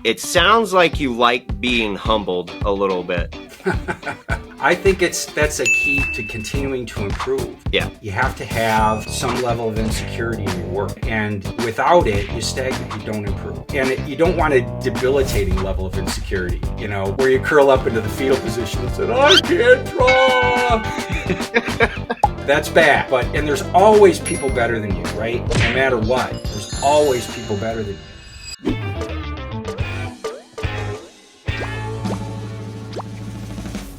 It sounds like you like being humbled a little bit. I think that's a key to continuing to improve. Yeah. You have to have some level of insecurity in your work. And without it, you stagnate, you don't improve. And you don't want a debilitating level of insecurity, where you curl up into the fetal position and say, I can't draw. That's bad. And there's always people better than you, right? No matter what, there's always people better than you.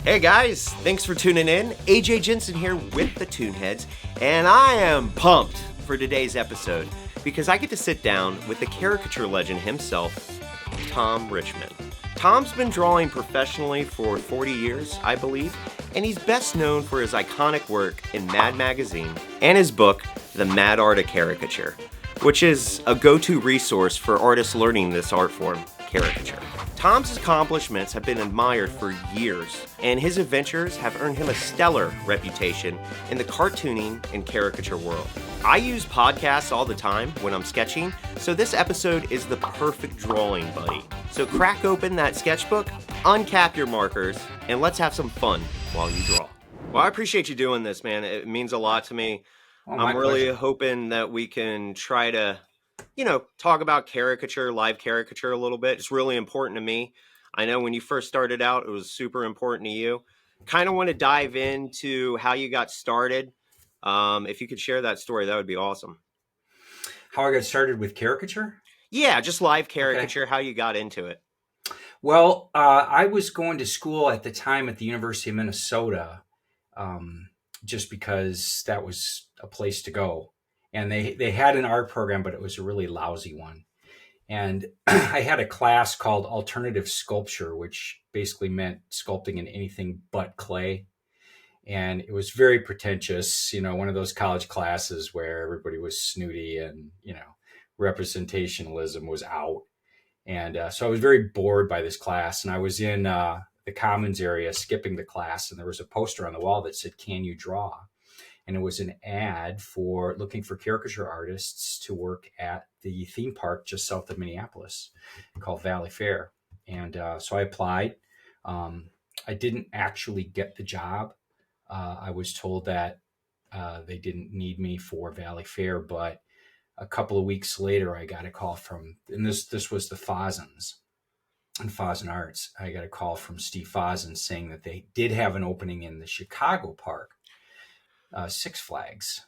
Hey guys, thanks for tuning in. AJ Jensen here with the ToonHeadz, and I am pumped for today's episode because I get to sit down with the caricature legend himself, Tom Richmond. Tom's been drawing professionally for 40 years, I believe, and he's best known for his iconic work in Mad Magazine and his book, The Mad Art of Caricature, which is a go-to resource for artists learning this art form, caricature. Tom's accomplishments have been admired for years, and his adventures have earned him a stellar reputation in the cartooning and caricature world. I use podcasts all the time when I'm sketching, so this episode is the perfect drawing buddy. So crack open that sketchbook, uncap your markers, and let's have some fun while you draw. Well, I appreciate you doing this, man. It means a lot to me. I'm really hoping that we can try to talk about caricature, live caricature a little bit. It's really important to me. I know when you first started out, it was super important to you. Kind of want to dive into how you got started. If you could share that story, that would be awesome. How I got started with caricature? Yeah, just live caricature, how you got into it. Well, I was going to school at the time at the University of Minnesota, just because that was a place to go. And they had an art program, but it was a really lousy one. And I had a class called Alternative Sculpture, which basically meant sculpting in anything but clay. And it was very pretentious, one of those college classes where everybody was snooty and, representationalism was out. And so I was very bored by this class. And I was in the Commons area skipping the class. And there was a poster on the wall that said, "Can you draw?" And it was an ad for looking for caricature artists to work at the theme park just south of Minneapolis called Valley Fair. And so I applied. I didn't actually get the job. I was told that they didn't need me for Valley Fair, but a couple of weeks later, I got a call from, and this was the Fosens and Fosen Arts. I got a call from Steve Fosen saying that they did have an opening in the Chicago park. Six Flags,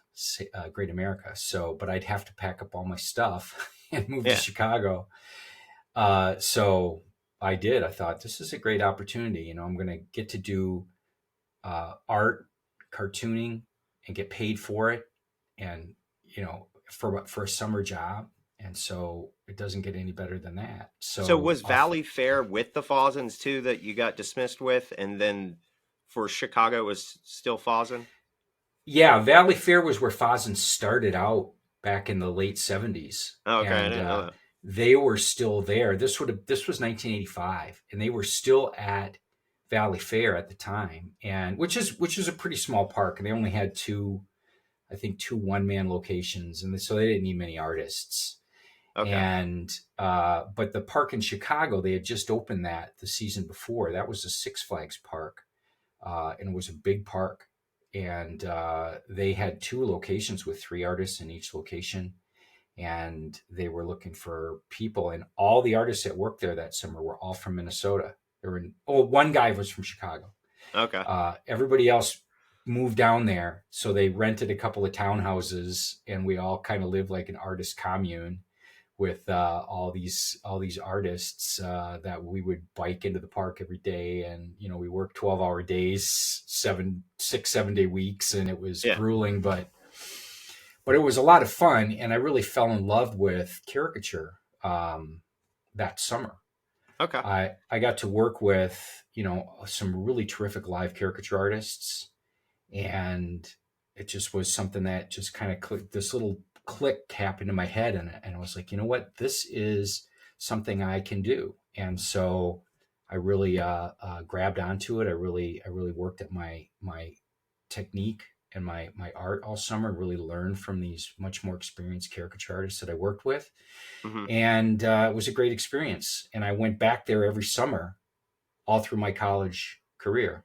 Great America. But I'd have to pack up all my stuff and move to Chicago. So I did. I thought, this is a great opportunity. I'm going to get to do art, cartooning, and get paid for it. And, for a summer job. And so it doesn't get any better than that. So was Valley Fair with the Fosens too that you got dismissed with? And then for Chicago, it was still Fosen? Yeah, Valley Fair was where Fosen started out back in the late 70s. Oh, okay, and, I didn't know that. They were still there. This was 1985, and they were still at Valley Fair at the time, and which is a pretty small park, and they only had two one-man locations, and so they didn't need many artists. Okay. And but the park in Chicago, they had just opened that the season before. That was a Six Flags park, and it was a big park. And they had two locations with three artists in each location. And they were looking for people. And all the artists that worked there that summer were all from Minnesota. One guy was from Chicago. Okay. Everybody else moved down there. So they rented a couple of townhouses. And we all kind of lived like an artist commune with all these artists that we would bike into the park every day. And, we worked 12-hour days, 6-7 day weeks. And it was grueling, but it was a lot of fun. And I really fell in love with caricature that summer. Okay. I got to work with, some really terrific live caricature artists. And it just was something that just kind of clicked. This little click happened in my head, and I was like, you know what, this is something I can do. And so I really grabbed onto it. I really worked at my technique and my art all summer, really learned from these much more experienced caricature artists that I worked with. Hmm. And it was a great experience. And I went back there every summer all through my college career.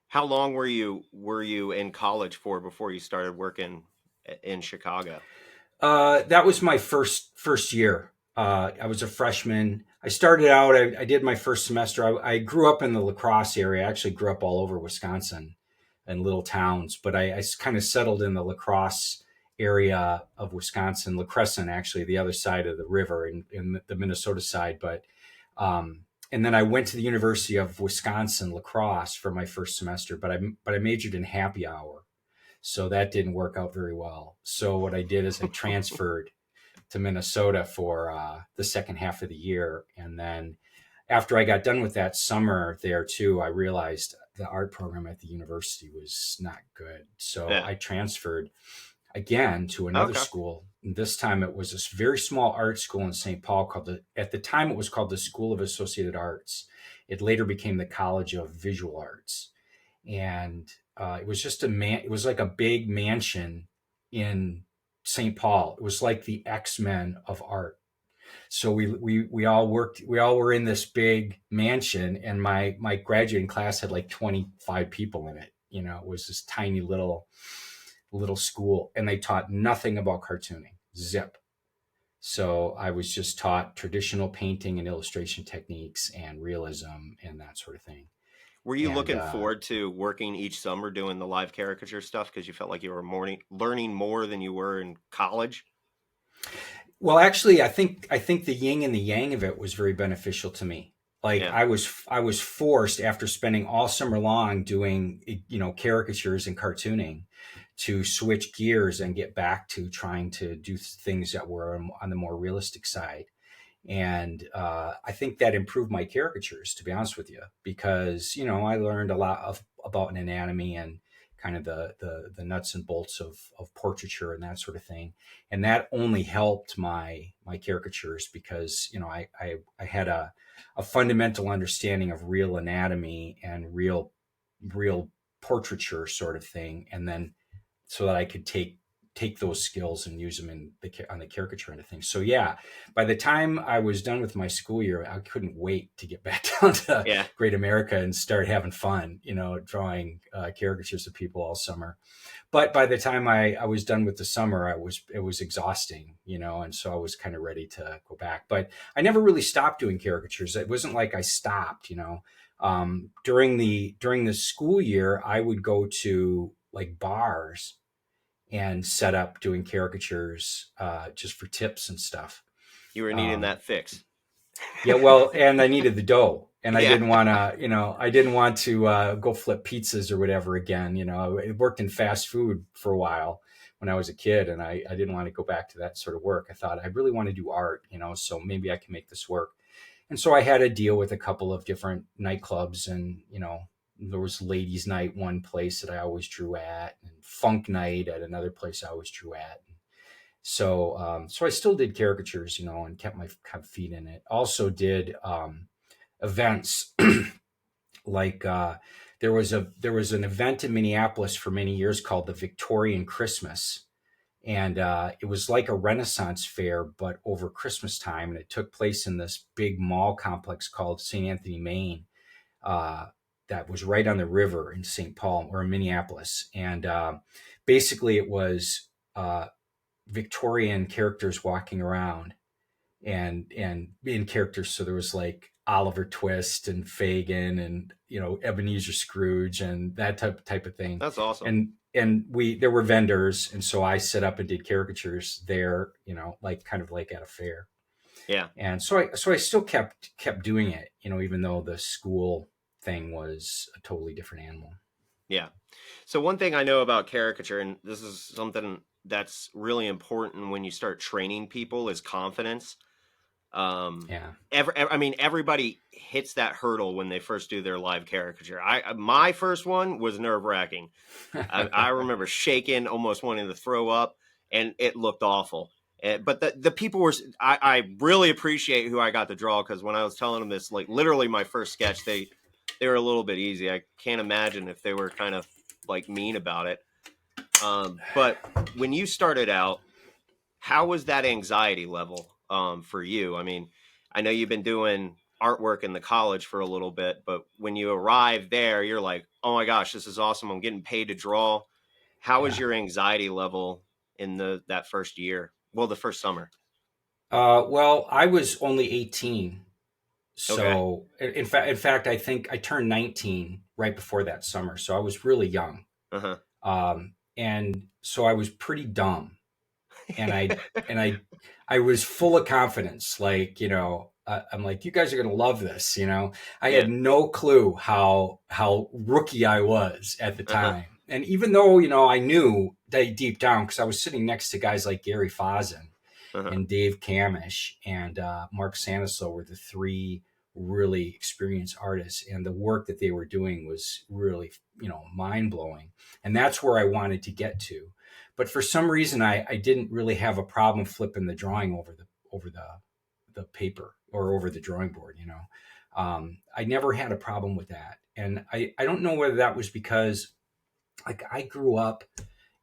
How long were you in college for before you started working in Chicago? That was my first year. I was a freshman. I started out. I did my first semester. I grew up in the La Crosse area. I actually grew up all over Wisconsin, in little towns. But I kind of settled in the La Crosse area of Wisconsin, La Crescent, actually, the other side of the river, in the Minnesota side. But and then I went to the University of Wisconsin La Crosse for my first semester. But I majored in happy hour. So that didn't work out very well. So what I did is I transferred to Minnesota for the second half of the year. And then after I got done with that summer there too, I realized the art program at the university was not good. So Yeah. I transferred again to another Okay. school. And this time it was a very small art school in St. Paul at the time it was called the School of Associated Arts. It later became the College of Visual Arts. And it was just it was like a big mansion in St. Paul. It was like the X-Men of art. So we all worked. We all were in this big mansion, and my graduating class had like 25 people in it. It was this tiny little school, and they taught nothing about cartooning. Zip. So I was just taught traditional painting and illustration techniques and realism and that sort of thing. Were you And looking forward to working each summer doing the live caricature stuff because you felt like you were learning more than you were in college? Well, actually, I think the yin and the yang of it was very beneficial to me. Like Yeah. I was forced, after spending all summer long doing caricatures and cartooning, to switch gears and get back to trying to do things that were on the more realistic side. And I think that improved my caricatures, to be honest with you, because I learned a lot about an anatomy and kind of the nuts and bolts of portraiture and that sort of thing. And that only helped my caricatures, because I had a fundamental understanding of real anatomy and real portraiture sort of thing, and then so that I could take those skills and use them on the caricature end of things. So yeah, by the time I was done with my school year, I couldn't wait to get back down to Yeah. Great America and start having fun, drawing caricatures of people all summer. But by the time I was done with the summer, it was exhausting, and so I was kind of ready to go back. But I never really stopped doing caricatures. It wasn't like I stopped, during the school year, I would go to like bars and set up doing caricatures just for tips and stuff. You were needing Um, that fix. yeah, well, and I needed the dough, and I Yeah. didn't want to, I didn't want to go flip pizzas or whatever again. I worked in fast food for a while when I was a kid, and I didn't want to go back to that sort of work. I thought I really want to do art, so maybe I can make this work. And so I had a deal with a couple of different nightclubs, and there was Ladies Night, one place that I always drew at, and Funk Night at another place I always drew at. So I still did caricatures, and kept my kind of feet in it. Also did events like there was an event in Minneapolis for many years called the Victorian Christmas, and it was like a Renaissance fair, but over Christmas time, and it took place in this big mall complex called St. Anthony, Maine. Uh, that was right on the river in St. Paul or in Minneapolis, and basically it was Victorian characters walking around and being characters. So there was like Oliver Twist and Fagin and Ebenezer Scrooge and that type of thing. That's awesome. And there were vendors, and so I set up and did caricatures there, like kind of like at a fair. Yeah. And so I still kept doing it, even though the school thing was a totally different animal. Yeah. So one thing I know about caricature, and this is something that's really important when you start training people, is confidence. Yeah. I mean, everybody hits that hurdle when they first do their live caricature. My first one was nerve-wracking. I remember shaking, almost wanting to throw up, and it looked awful. But the people were, I really appreciate who I got to draw, because when I was telling them this, like literally my first sketch, they were a little bit easy. I can't imagine if they were kind of like mean about it. But when you started out, how was that anxiety level for you? I mean, I know you've been doing artwork in the college for a little bit, but when you arrive there, you're like, oh my gosh, this is awesome. I'm getting paid to draw. How was Yeah. your anxiety level in that first year? Well, the first summer. Well, I was only 18. Okay. So in fact, I think I turned 19 right before that summer. So I was really young. Uh-huh. And so I was pretty dumb, and I was full of confidence. Like, I'm like, you guys are going to love this. I Yeah. had no clue how rookie I was at the Uh-huh. time. And even though, I knew that deep down, because I was sitting next to guys like Gary Fazin Uh-huh. and Dave Kamish and Mark Sanislo were the three really experienced artists, and the work that they were doing was really, mind blowing. And that's where I wanted to get to. But for some reason, I didn't really have a problem flipping the drawing over the paper or over the drawing board. I never had a problem with that, and I don't know whether that was because, like, I grew up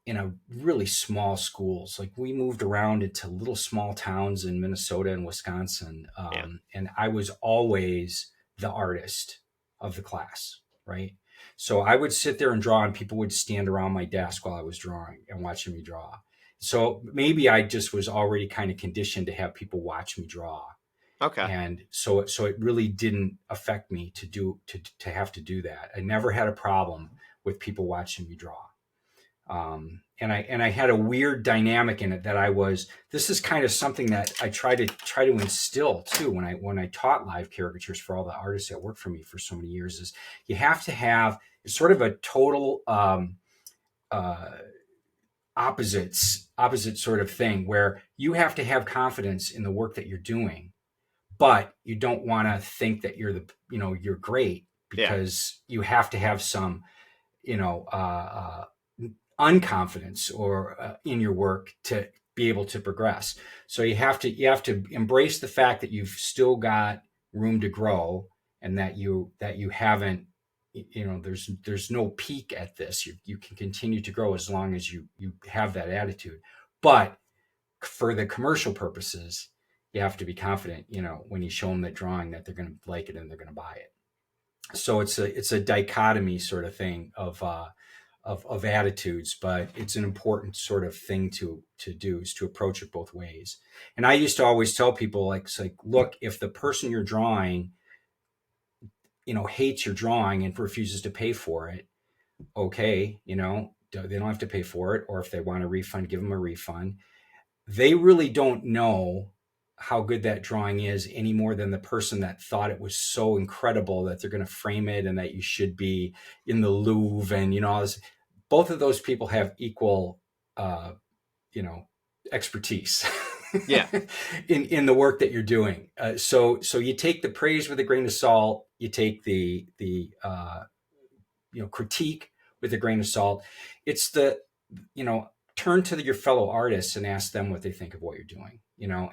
in a really small schools. Like, we moved around into little small towns in Minnesota and Wisconsin. Yeah. And I was always the artist of the class, right? So I would sit there and draw, and people would stand around my desk while I was drawing and watching me draw. So maybe I just was already kind of conditioned to have people watch me draw. Okay. And so it really didn't affect me to have to do that. I never had a problem with people watching me draw. And I had a weird dynamic in it that this is kind of something that I try to instill too when I taught live caricatures for all the artists that worked for me for so many years. Is you have to have sort of a total opposite sort of thing, where you have to have confidence in the work that you're doing, but you don't want to think that you're great, Yeah. because you have to have some, unconfidence or in your work to be able to progress. So you have to embrace the fact that you've still got room to grow, and that you haven't, there's no peak at this. You can continue to grow as long as you have that attitude. But for the commercial purposes, you have to be confident, when you show them the drawing, that they're going to like it and they're going to buy it. So it's a dichotomy sort of thing of attitudes, but it's an important sort of thing to do, is to approach it both ways. And I used to always tell people, like, it's like, look, if the person you're drawing, hates your drawing and refuses to pay for it, okay, they don't have to pay for it. Or if they want a refund, give them a refund. They really don't know how good that drawing is any more than the person that thought it was so incredible that they're going to frame it and that you should be in the Louvre and, all this. Both of those people have equal, expertise Yeah. in the work that you're doing. So you take the praise with a grain of salt. You take the critique with a grain of salt. It's turn to your fellow artists and ask them what they think of what you're doing,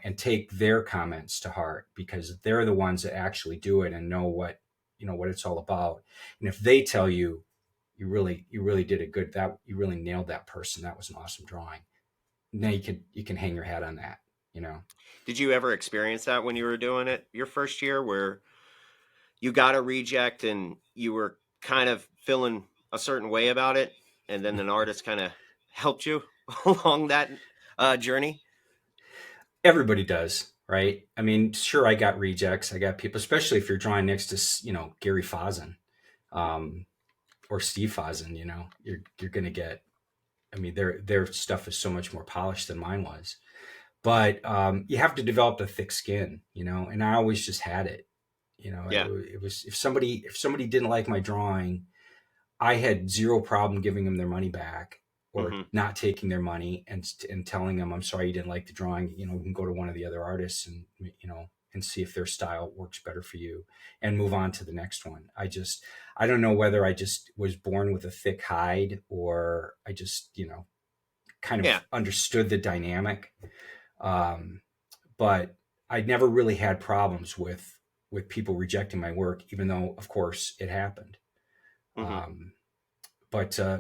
and take their comments to heart, because they're the ones that actually do it and know what it's all about. And if they tell you, you really did you really nailed that person, that was an awesome drawing, now you can hang your hat on that. Did you ever experience that when you were doing it your first year, where you got a reject and you were kind of feeling a certain way about it, and then an artist kind of helped you along that journey? Everybody does, right? I mean, sure, I got rejects. I got people, especially if you're drawing next to, Gary Fazin, or Steve Fazin. You're going to get. I mean, their stuff is so much more polished than mine was. But you have to develop a thick skin, and I always just had it. Yeah. It was, if somebody didn't like my drawing, I had zero problem giving them their money back, or Hmm. not taking their money, and telling them, I'm sorry you didn't like the drawing. We can go to one of the other artists and see if their style works better for you, and move on to the next one. I don't know whether I just was born with a thick hide, or I just, kind of Yeah. understood the dynamic. But I never really had problems with people rejecting my work, even though, of course, it happened. Hmm.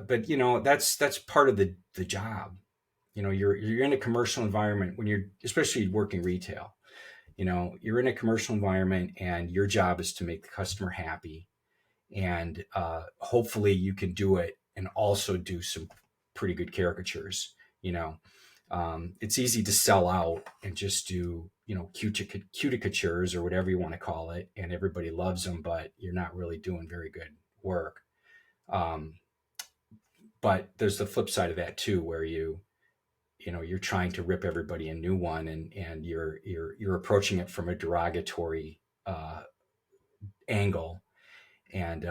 but you know, that's part of the job. You know, you're in a commercial environment when you're, especially working retail. You know, you're in a commercial environment, and your job is to make the customer happy, and hopefully you can do it and also do some pretty good caricatures. You know, it's easy to sell out and just do, you know, cuticatures or whatever you want to call it, and everybody loves them, but you're not really doing very good work. Um, but there's the flip side of that too, where you know, you're trying to rip everybody a new one, and you're approaching it from a derogatory uh, angle, and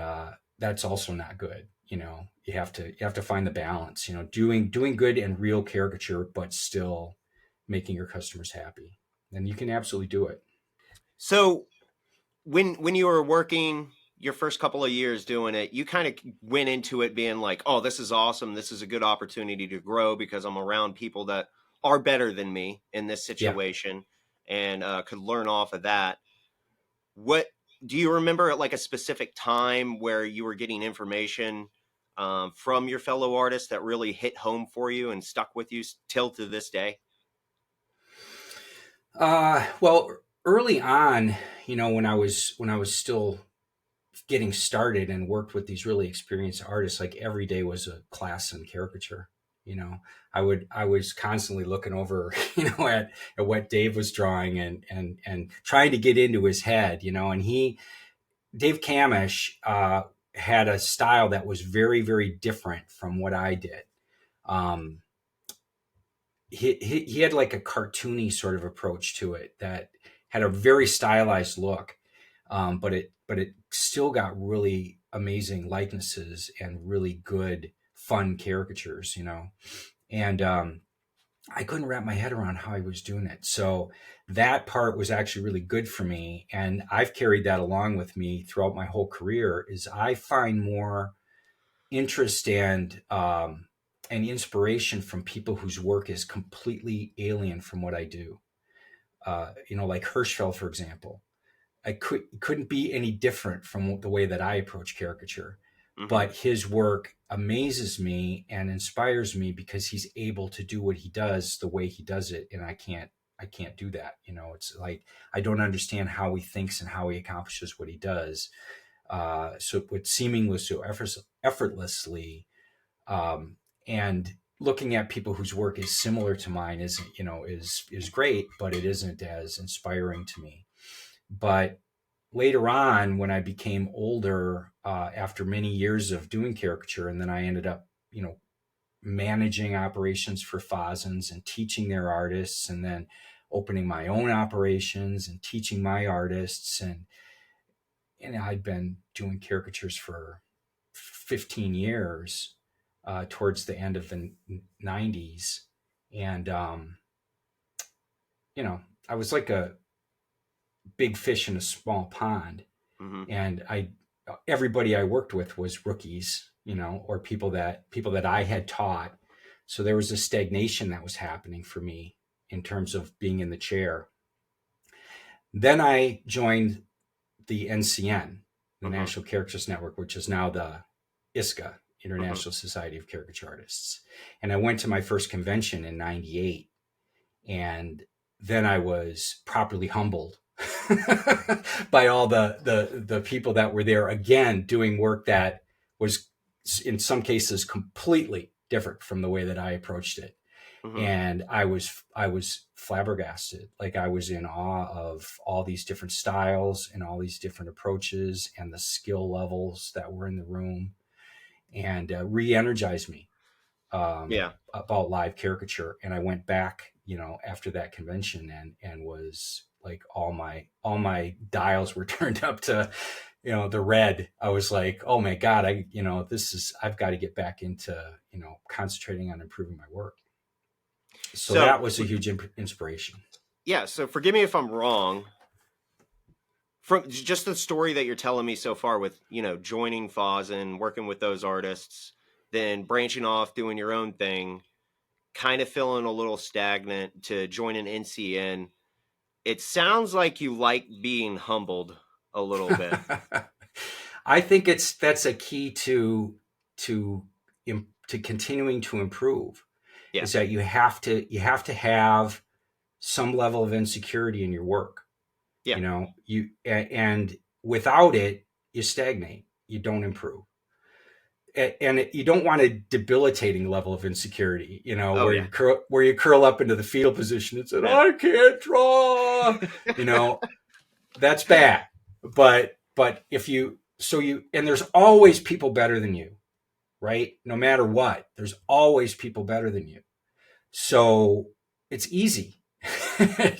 that's also not good. You know, you have to find the balance. You know, doing good and real caricature, but still making your customers happy, and you can absolutely do it. So when you were working your first couple of years doing it, you kind of went into it being like, "Oh, this is awesome. This is a good opportunity to grow because I'm around people that are better than me in this Yeah. situation and could learn off of that." What do you remember at like a specific time where you were getting information from your fellow artists that really hit home for you and stuck with you till to this day? Well, early on, you know, when I was still getting started and worked with these really experienced artists, like every day was a class in caricature. You know, I was constantly looking over, you know, at what Dave was drawing, and trying to get into his head, you know. And Dave Kamish had a style that was very, very different from what I did. Um, he had like a cartoony sort of approach to it that had a very stylized look, but it still got really amazing likenesses and really good fun caricatures, you know. And I couldn't wrap my head around how he was doing it. So that part was actually really good for me, and I've carried that along with me throughout my whole career. Is I find more interest and inspiration from people whose work is completely alien from what I do. You know, like Hershfeld, for example. Couldn't be any different from the way that I approach caricature. Hmm. But his work amazes me and inspires me because he's able to do what he does the way he does it, and I can't do that. You know, it's like I don't understand how he thinks and how he accomplishes what he does. So with seemingly so effortlessly, um, and looking at people whose work is similar to mine is great, but it isn't as inspiring to me. But later on, when I became older, after many years of doing caricature, and then I ended up, you know, managing operations for Fosens and teaching their artists, and then opening my own operations and teaching my artists, and I'd been doing caricatures for 15 years, towards the end of the 90s, and you know, I was like a big fish in a small pond, Hmm. and I everybody I worked with was rookies, you know, or people that I had taught. So there was a stagnation that was happening for me in terms of being in the chair. Then I joined the NCN, the Hmm. National Caricatures Network, which is now the ISCA, Hmm. International Society of Caricature Artists. And I went to my first convention in 98. And then I was properly humbled by all the people that were there, again doing work that was in some cases completely different from the way that I approached it. Hmm. And I was flabbergasted. Like, I was in awe of all these different styles and all these different approaches and the skill levels that were in the room, and re-energized me Yeah. about live caricature. And I went back, you know, after that convention, and was like, all my dials were turned up to, you know, the red. I was like, oh my God, I've got to get back into, you know, concentrating on improving my work. So So that was a huge inspiration. yeah. So forgive me if I'm wrong. From just the story that you're telling me so far, with joining Foz and working with those artists, then branching off doing your own thing, kind of feeling a little stagnant to join an NCN. It sounds like you like being humbled a little bit. I think that's a key to to continuing to improve Yeah. is that you have to have some level of insecurity in your work. Yeah. You know, and without it, you stagnate. You don't improve. And you don't want a debilitating level of insecurity, you know, Oh, where you curl up into the fetal position and say, yeah. I can't draw, you know, that's bad. But if you, and there's always people better than you, right? No matter what, there's always people better than you. So it's easy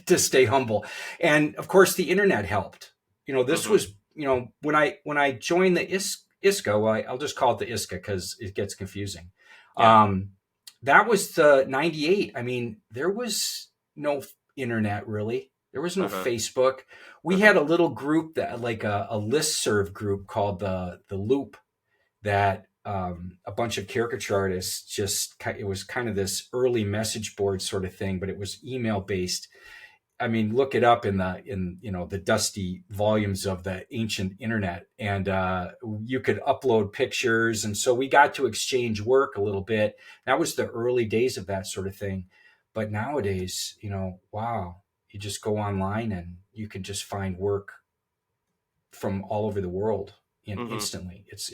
to stay humble. And of course the internet helped. You know, this was, you know, when I joined the ISCA, well, I'll just call it the ISCA because it gets confusing. Yeah. That was the 98. I mean, there was no internet really. There was no Facebook. We had a little group that like a listserv group called the Loop that a bunch of caricature artists it was kind of this early message board sort of thing, but it was email based. I mean, look it up in you know, the dusty volumes of the ancient internet, and you could upload pictures. And so we got to exchange work a little bit. That was the early days of that sort of thing. But nowadays, you know, wow, you just go online and you can just find work from all over the world instantly. It's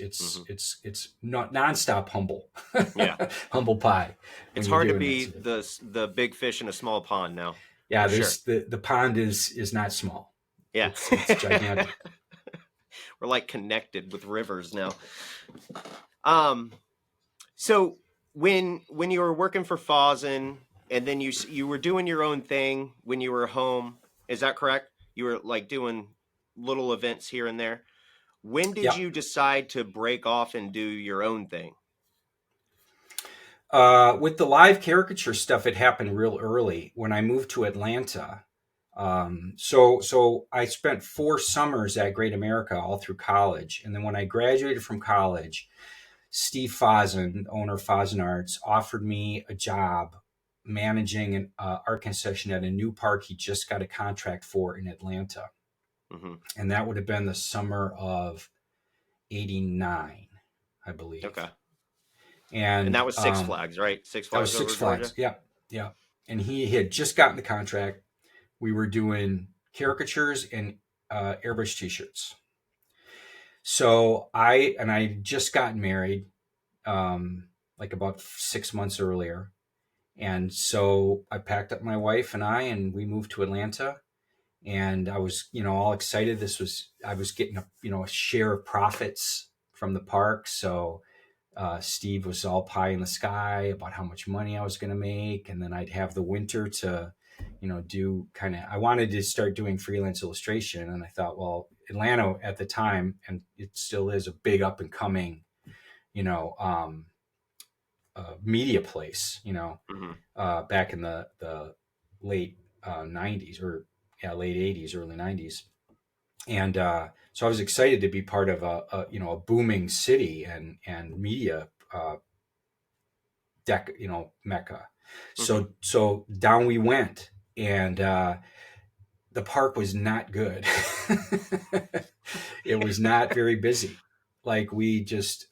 not nonstop humble. Yeah. Humble pie. It's hard to be the big fish in a small pond now. Yeah, sure. the pond is not small. Yeah. It's gigantic. We're like connected with rivers now. So when you were working for Fozen and then you were doing your own thing when you were home, is that correct? You were like doing little events here and there. When did you decide to break off and do your own thing? With the live caricature stuff, it happened real early when I moved to Atlanta. So I spent 4 summers at Great America all through college. And then when I graduated from college, Steve Fozen, owner of Fozen Arts, offered me a job managing an art concession at a new park he just got a contract for in Atlanta. And that would have been the summer of 89, I believe. Okay. And that was Six Flags, right? Six Flags. That was Six Flags. Georgia? Yeah. And he had just gotten the contract. We were doing caricatures and airbrush t-shirts. So I just got married, like about 6 months earlier. And so I packed up my wife and we moved to Atlanta, and I was, you know, all excited. I was getting a share of profits from the park. So Steve was all pie in the sky about how much money I was going to make. And then I'd have the winter to, you know, do I wanted to start doing freelance illustration. And I thought, well, Atlanta at the time, and it still is, a big up and coming, you know, media place, you know, back in the late 90s or late 80s, early 90s. And so I was excited to be part of a booming city and media mecca. So down we went, and the park was not good. It was not very busy. Like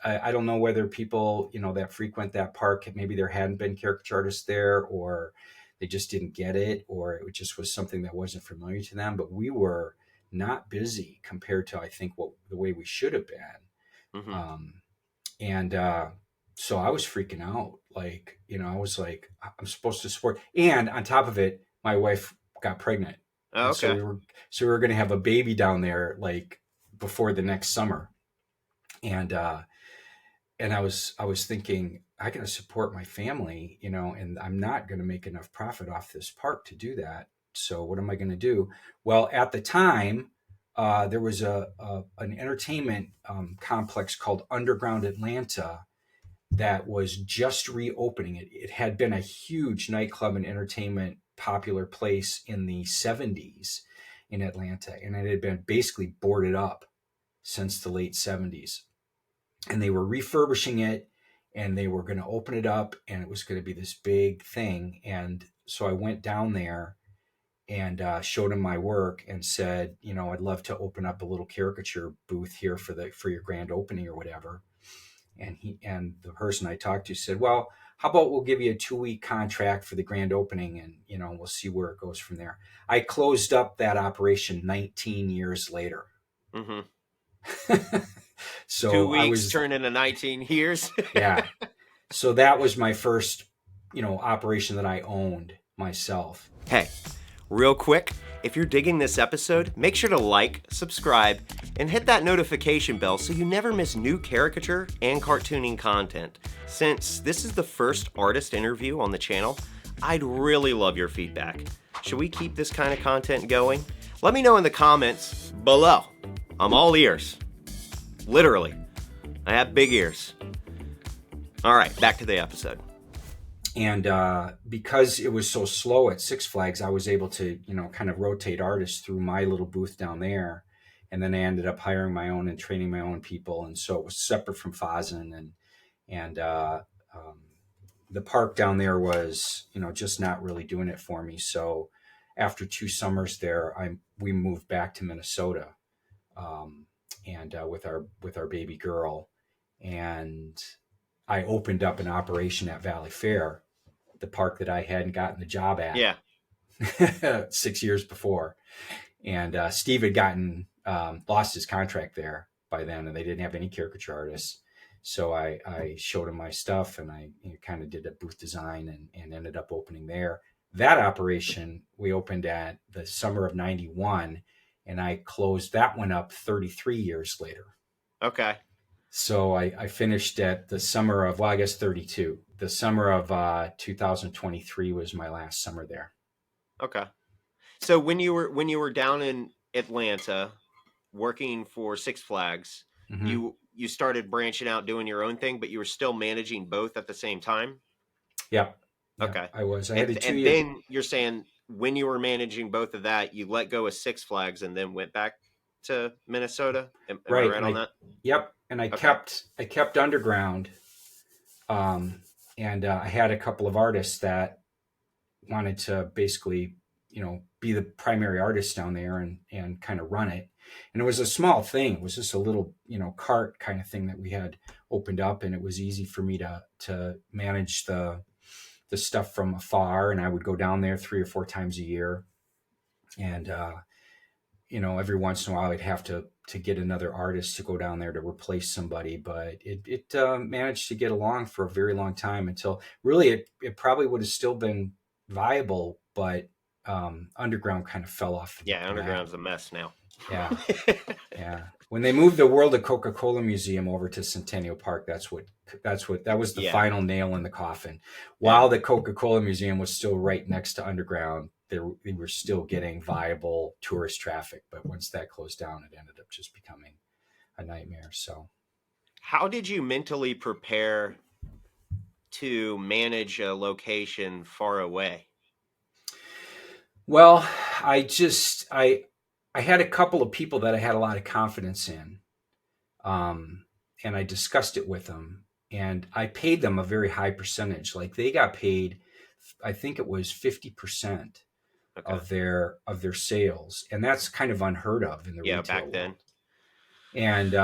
I don't know whether people, you know, that frequent that park, maybe there hadn't been caricature artists there, or they just didn't get it, or it just was something that wasn't familiar to them. But we were not busy compared to, I think, the way we should have been. So I was freaking out. Like, you know, I was like, I'm supposed to support. And on top of it, my wife got pregnant. Oh, okay. So we were going to have a baby down there, like before the next summer. And I was thinking, I got to support my family, you know, and I'm not going to make enough profit off this park to do that. So what am I going to do? Well, at the time, there was an entertainment complex called Underground Atlanta that was just reopening. It had been a huge nightclub and entertainment popular place in the 70s in Atlanta, and it had been basically boarded up since the late 70s. And they were refurbishing it, and they were going to open it up, and it was going to be this big thing. And so I went down there and showed him my work and said, you know, I'd love to open up a little caricature booth here for your grand opening or whatever. and the person I talked to said, well, how about we'll give you a 2-week contract for the grand opening, and we'll see where it goes from there. I closed up that operation 19 years later. Mm-hmm. So 2 weeks I was turned into 19 years. yeah. So that was my first, operation that I owned myself. Hey, real quick, if you're digging this episode, make sure to like, subscribe, and hit that notification bell so you never miss new caricature and cartooning content. Since this is the first artist interview on the channel, I'd really love your feedback. Should we keep this kind of content going? Let me know in the comments below. I'm all ears. Literally. I have big ears. All right, back to the episode. And because it was so slow at Six Flags, I was able to, kind of rotate artists through my little booth down there. And then I ended up hiring my own and training my own people. And so it was separate from Fozen. And the park down there was, just not really doing it for me. So after 2 summers there, we moved back to Minnesota, and with our baby girl. And I opened up an operation at Valley Fair, the park that I hadn't gotten the job at. Yeah. 6 years before. And Steve had lost his contract there by then, and they didn't have any caricature artists. So I showed him my stuff, and I kind of did a booth design and ended up opening there. That operation we opened at the summer of 91, and I closed that one up 33 years later. Okay. So I finished at the summer of, 32. The summer of 2023 was my last summer there. Okay. So when you were down in Atlanta working for Six Flags, Mm-hmm. you started branching out doing your own thing, but you were still managing both at the same time? Yep. Okay. I was. I had and then you're saying when you were managing both of that, you let go of Six Flags and then went back to Minnesota? Am I right on that? Yep. And I kept underground. And I had a couple of artists that wanted to basically, be the primary artist down there and kind of run it. And it was a small thing. It was just a little, cart kind of thing that we had opened up, and it was easy for me to manage the stuff from afar. And I would go down there 3 or 4 times a year. And, every once in a while I'd have to get another artist to go down there to replace somebody, but it managed to get along for a very long time until really it probably would have still been viable, but underground kind of fell off. Yeah, underground's a mess now. Yeah. Yeah. When they moved the World of Coca-Cola Museum over to Centennial Park, that was the final nail in the coffin. While the Coca-Cola Museum was still right next to underground, we were still getting viable tourist traffic. But once that closed down, it ended up just becoming a nightmare. So how did you mentally prepare to manage a location far away? Well, I had a couple of people that I had a lot of confidence in, and I discussed it with them, and I paid them a very high percentage. Like they got paid, I think it was 50% of their sales, and that's kind of unheard of in the retail back world. then. And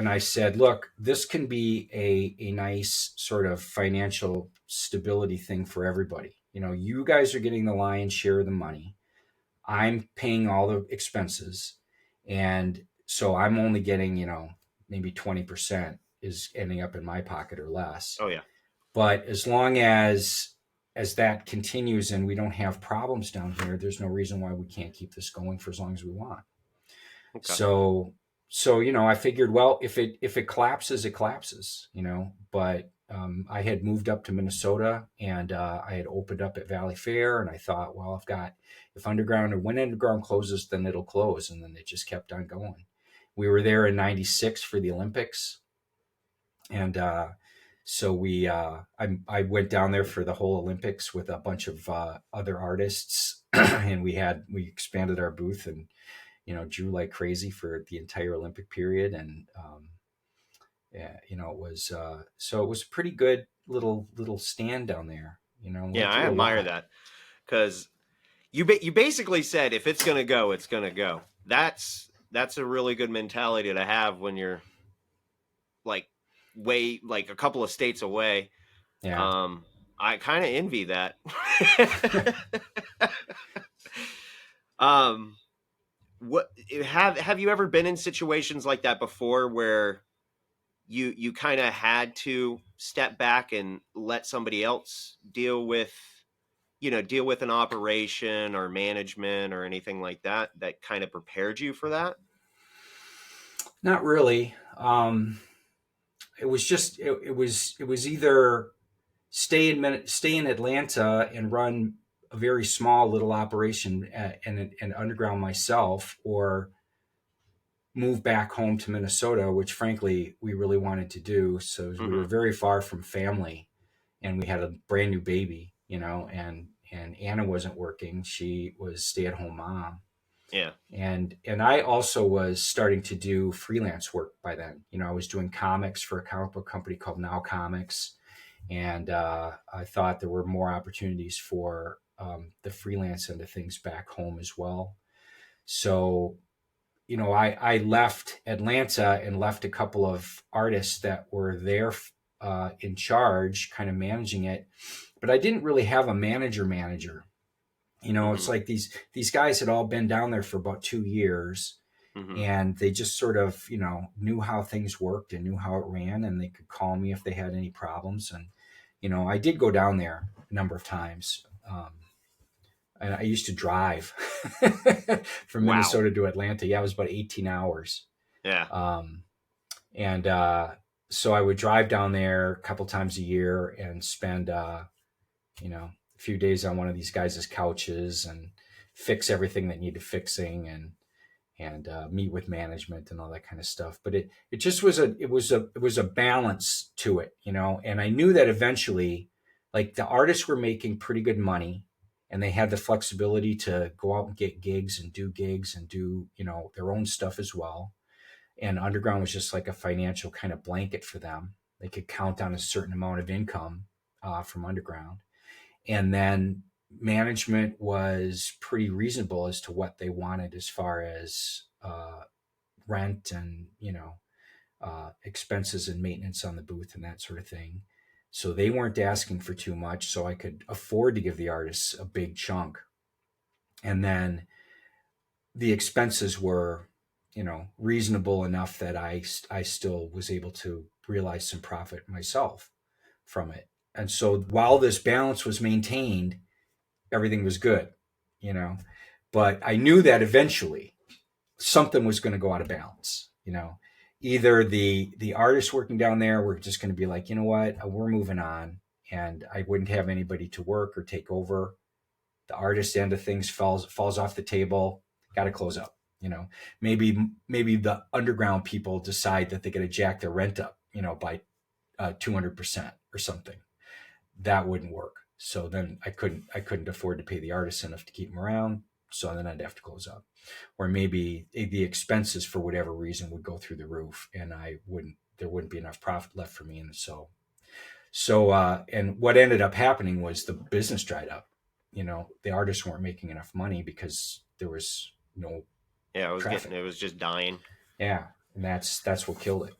I said, look, this can be a nice sort of financial stability thing for everybody. You guys are getting the lion's share of the money. I'm paying all the expenses. And so I'm only getting, maybe 20% is ending up in my pocket or less. Oh, yeah. But as long as that continues and we don't have problems down here, there's no reason why we can't keep this going for as long as we want. Okay. So, I figured, well, if it collapses, it collapses, but I had moved up to Minnesota, and I had opened up at Valley Fair, and I thought, well, when underground closes, then it'll close. And then it just kept on going. We were there in 96 for the Olympics. And so I went down there for the whole Olympics with a bunch of other artists, and we expanded our booth and, drew like crazy for the entire Olympic period. And, it was a pretty good little stand down there, Yeah, I admire that, because you basically said, if it's going to go, it's going to go. That's a really good mentality to have when you're like way, like a couple of states away. Yeah. I kind of envy that. um, what have you ever been in situations like that before where you kind of had to step back and let somebody else deal with an operation or management or anything like that kind of prepared you for that? Not really. It was just it was either stay in Atlanta and run a very small little operation and underground myself, or move back home to Minnesota, which frankly we really wanted to do. So we were Mm-hmm. very far from family, and we had a brand new baby, and Anna wasn't working; she was stay at home mom. Yeah. And I also was starting to do freelance work by then. I was doing comics for a comic book company called Now Comics, and I thought there were more opportunities for the freelance end of things back home as well. So, I left Atlanta and left a couple of artists that were there in charge, kind of managing it, but I didn't really have a manager. Mm-hmm. It's like these guys had all been down there for about 2 years, Mm-hmm. and they just sort of knew how things worked and knew how it ran, and they could call me if they had any problems. And I did go down there a number of times, and I used to drive from Wow. Minnesota to Atlanta. Yeah, it was about 18 hours. Yeah. um, and so I would drive down there a couple times a year and spend a few days on one of these guys' couches and fix everything that needed fixing, and meet with management and all that kind of stuff. But it just was a balance to it, and I knew that eventually, like, the artists were making pretty good money, and they had the flexibility to go out and get gigs and do their own stuff as well. And underground was just like a financial kind of blanket for them. They could count on a certain amount of income from underground, and then management was pretty reasonable as to what they wanted as far as rent and expenses and maintenance on the booth and that sort of thing. So they weren't asking for too much, so I could afford to give the artists a big chunk. And then the expenses were reasonable enough that I still was able to realize some profit myself from it. And so while this balance was maintained, everything was good, you know. But I knew that eventually something was going to go out of balance, Either the artists working down there were just going to be like, you know what, we're moving on, and I wouldn't have anybody to work or take over. The artist end of things falls off the table. Got to close up. Maybe the underground people decide that they got to jack their rent up, by 200% or something. That wouldn't work. So then I couldn't afford to pay the artists enough to keep them around. So then I'd have to close up, or maybe the expenses for whatever reason would go through the roof, and there wouldn't be enough profit left for me. And and what ended up happening was the business dried up. The artists weren't making enough money because there was no Yeah, traffic. it was just dying. Yeah, and that's what killed it.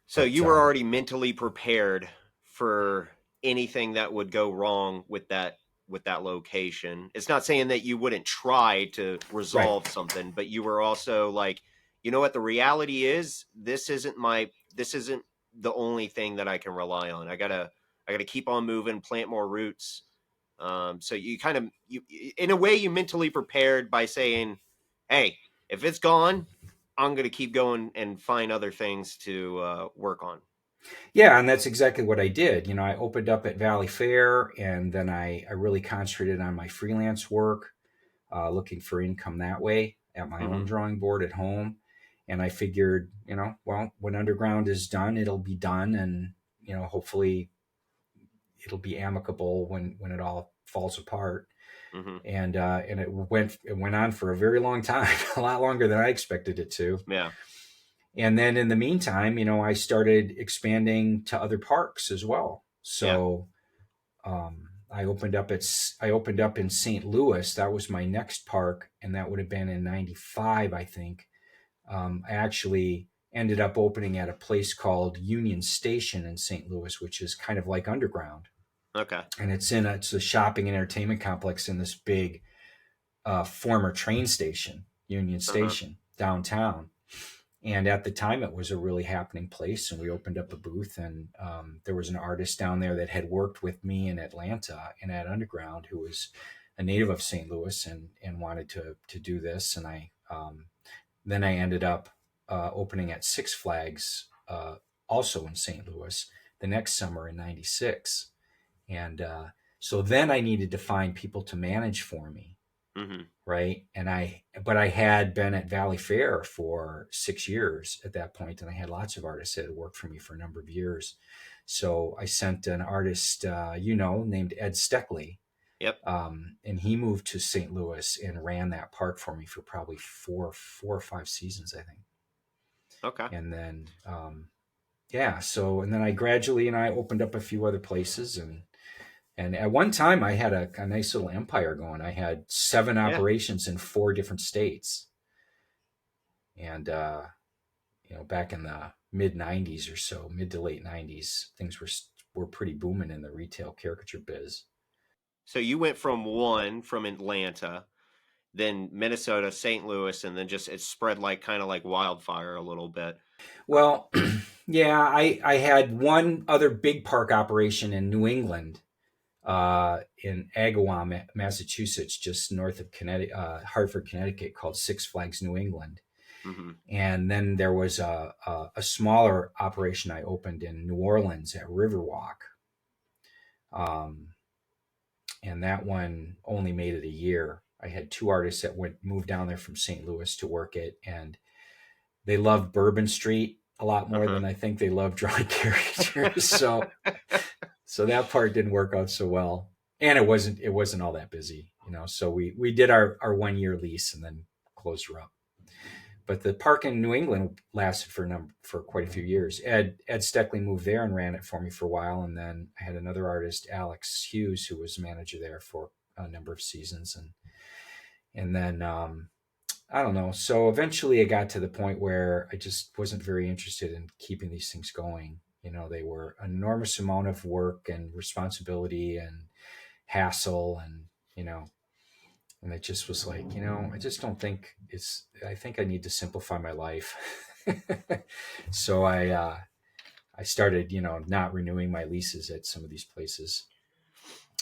So But you were already mentally prepared for anything that would go wrong with that location. It's not saying that you wouldn't try to right, resolve something, but you were also like, you know what, the reality is this isn't the only thing that I can rely on. I gotta keep on moving, plant more roots. So you kind of in a way you mentally prepared by saying, hey, if it's gone, I'm going to keep going and find other things to work on. yeah, and that's exactly what I did. I opened up at Valley Fair, and then I really concentrated on my freelance work, looking for income that way at my own Mm-hmm. drawing board at home. And I figured, well, when underground is done, it'll be done, and hopefully it'll be amicable when it all falls apart. Mm-hmm. And it went on for a very long time, a lot longer than I expected it to. Yeah. And then in the meantime, I started expanding to other parks as well. Yeah. So I opened up in St. Louis. That was my next park, and that would have been in '95, I think. I actually ended up opening at a place called Union Station in St. Louis, which is kind of like underground. Okay. And it's a shopping and entertainment complex in this big former train station, Union Station, downtown. And at the time, it was a really happening place. And we opened up a booth, and there was an artist down there that had worked with me in Atlanta and at Underground, who was a native of St. Louis and wanted to do this. And then I ended up opening at Six Flags, also in St. Louis, the next summer in '96. And so then I needed to find people to manage for me. Mm-hmm. Right. But I had been at Valley Fair for 6 years at that point, and I had lots of artists that had worked for me for a number of years. So I sent an artist, named Ed Steckley. Yep. And he moved to St. Louis and ran that park for me for probably four or five seasons, I think. Okay. And then, and then I gradually, I opened up a few other places, and at one time, I had a nice little empire going. I had 7 operations in 4 different states. And, back in the mid 90s or so, mid to late 90s, things were pretty booming in the retail caricature biz. So you went from Atlanta, then Minnesota, St. Louis, and then just it spread kind of like wildfire a little bit. Well, yeah, I had one other big park operation in New England. In Agawam, Massachusetts, just north of Hartford, Connecticut, called Six Flags New England. Mm-hmm. And then there was a smaller operation I opened in New Orleans at Riverwalk. And that one only made it a year. I had 2 artists that moved down there from St. Louis to work it, and they loved Bourbon Street a lot more than I think they loved drawing caricatures. So that part didn't work out so well, and it wasn't all that busy, So we did our 1-year lease and then closed her up. But the park in New England lasted for quite a few years. Ed Steckley moved there and ran it for me for a while, and then I had another artist, Alex Hughes, who was manager there for a number of seasons, and then I don't know. So eventually, I got to the point where I just wasn't very interested in keeping these things going. They were an enormous amount of work and responsibility and hassle, and and it just was like, I just don't think I think I need to simplify my life. So I started, not renewing my leases at some of these places.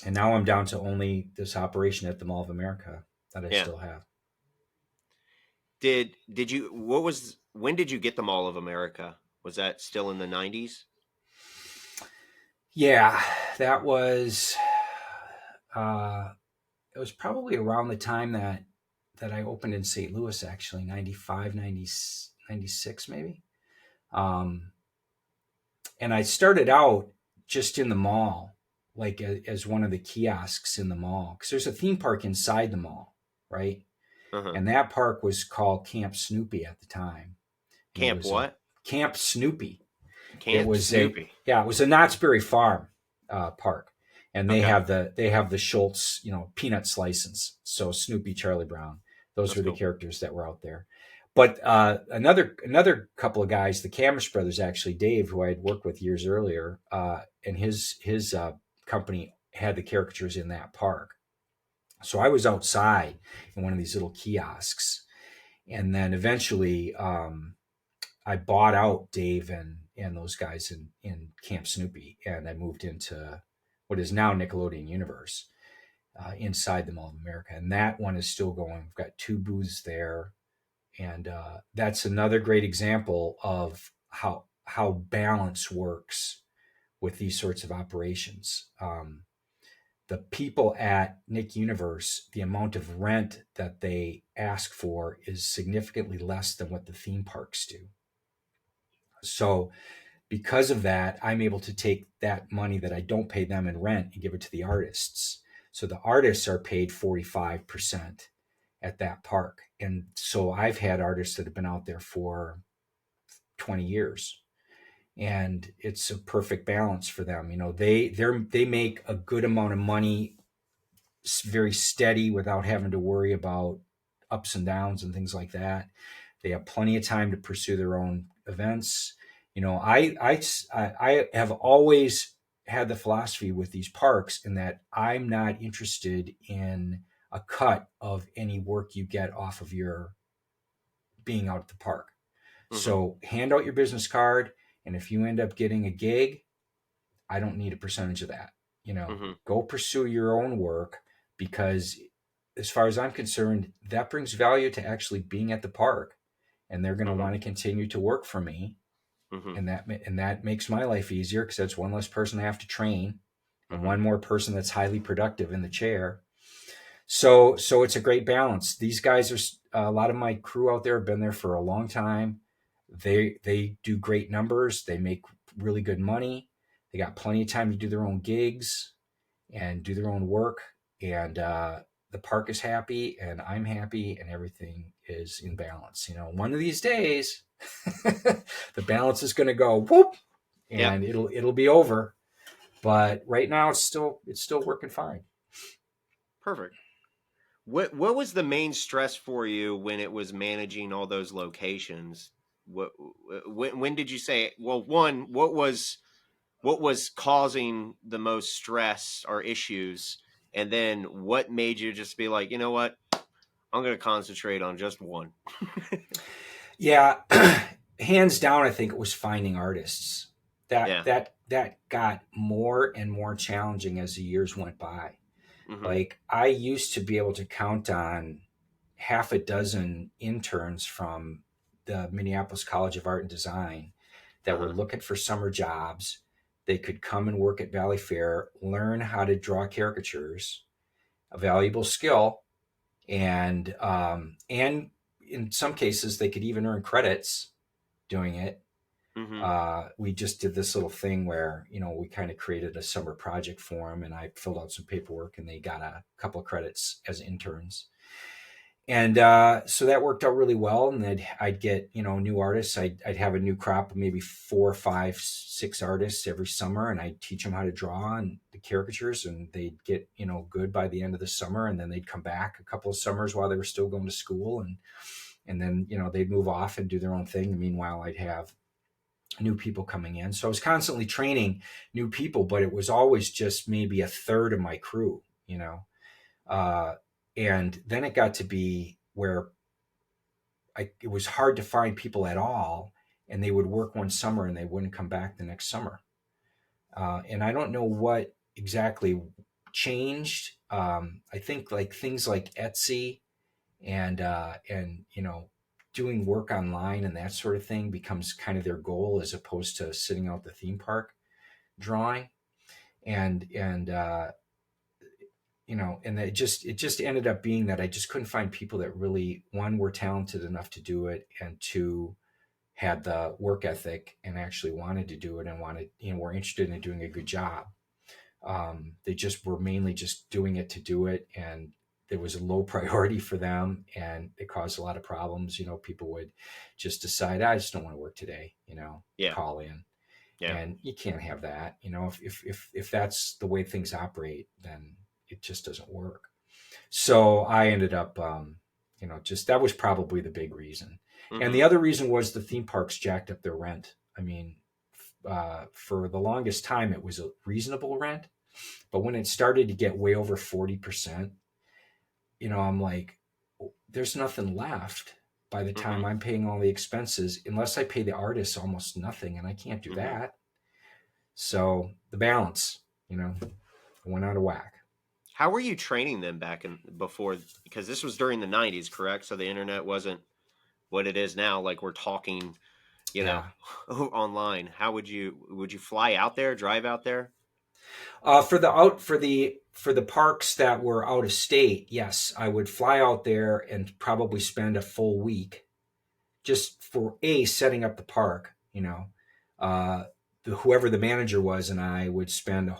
And now I'm down to only this operation at the Mall of America that I still have. When did you get the Mall of America? Was that still in the 90s? Yeah, that was, it was probably around the time that I opened in St. Louis, actually, 95, 96 maybe. And I started out just in the mall, like as one of the kiosks in the mall, because there's a theme park inside the mall, right? Uh-huh. And that park was called Camp Snoopy at the time. Camp what? Camp Snoopy. Camp Snoopy. It was a Knott's Berry Farm park, and they have the Schultz, peanut slices. So Snoopy, Charlie Brown, those were the characters that were out there. But another couple of guys, the Camish brothers, actually, Dave, who I had worked with years earlier, and his company had the caricatures in that park. So I was outside in one of these little kiosks, and then eventually I bought out Dave and those guys in Camp Snoopy, and I moved into what is now Nickelodeon Universe inside the Mall of America, and that one is still going. We've got 2 booths there, and that's another great example of how balance works with these sorts of operations. The people at Nick Universe, the amount of rent that they ask for is significantly less than what the theme parks do. So because of that, I'm able to take that money that I don't pay them in rent and give it to the artists. So the artists are paid 45% at that park. And so I've had artists that have been out there for 20 years. And it's a perfect balance for them. They make a good amount of money, very steady, without having to worry about ups and downs and things like that. They have plenty of time to pursue their own events. I have always had the philosophy with these parks in that I'm not interested in a cut of any work you get off of your being out at the park. So hand out your business card, and if you end up getting a gig, I don't need a percentage of that. Go pursue your own work, because as far as I'm concerned, that brings value to actually being at the park, and they're going to want to continue to work for me. And that makes my life easier, because that's one less person I have to train, and one more person that's highly productive in the chair. So it's a great balance. These guys are, a lot of my crew out there have been there for a long time. They do great numbers. They make really good money. They got plenty of time to do their own gigs and do their own work. And the park is happy, and I'm happy, and everything is in balance. One of these days, the balance is going to go whoop, and it'll be over. But right now, it's still working fine. Perfect. What was the main stress for you when it was managing all those locations? When did you say, well, one, what was causing the most stress or issues, and then what made you just be like, you know what, I'm going to concentrate on just one? Yeah, hands down, I think it was finding artists. That got more and more challenging as the years went by. Like, I used to be able to count on half a dozen interns from the Minneapolis College of Art and Design that were looking for summer jobs. They could come and work at Valley Fair, learn how to draw caricatures, a valuable skill, and in some cases they could even earn credits doing it. We just did this little thing where, we kind of created a summer project for them, and I filled out some paperwork, and they got a couple of credits as interns. And so that worked out really well. And I'd get, new artists. I'd have a new crop of maybe 4, 5, 6 artists every summer, and I'd teach them how to draw and the caricatures, and they'd get, good by the end of the summer. And then they'd come back a couple of summers while they were still going to school. And then, they'd move off and do their own thing. And meanwhile, I'd have new people coming in. So I was constantly training new people, but it was always just maybe a third of my crew, and then it got to be where it was hard to find people at all, and they would work one summer and they wouldn't come back the next summer. And I don't know what exactly changed. I think like things like Etsy and doing work online and that sort of thing becomes kind of their goal, as opposed to sitting out the theme park drawing. And it just ended up being that I just couldn't find people that really, one, were talented enough to do it, and two, had the work ethic and actually wanted to do it and were interested in doing a good job. They just were mainly just doing it to do it, and there was a low priority for them, and it caused a lot of problems. People would just decide, I just don't want to work today, call in. Yeah. And you can't have that. If that's the way things operate, then it just doesn't work. So I ended up, that was probably the big reason. And the other reason was the theme parks jacked up their rent. I mean, for the longest time, it was a reasonable rent. But when it started to get way over 40%, I'm like, there's nothing left by the time I'm paying all the expenses, unless I pay the artists almost nothing, and I can't do that. So the balance, went out of whack. How were you training them before? Because this was during the 90s, correct? So the internet wasn't what it is now. Like, we're talking, online. How would you fly out there, drive out there? For the parks that were out of state, yes, I would fly out there and probably spend a full week just for setting up the park. Whoever the manager was and I would spend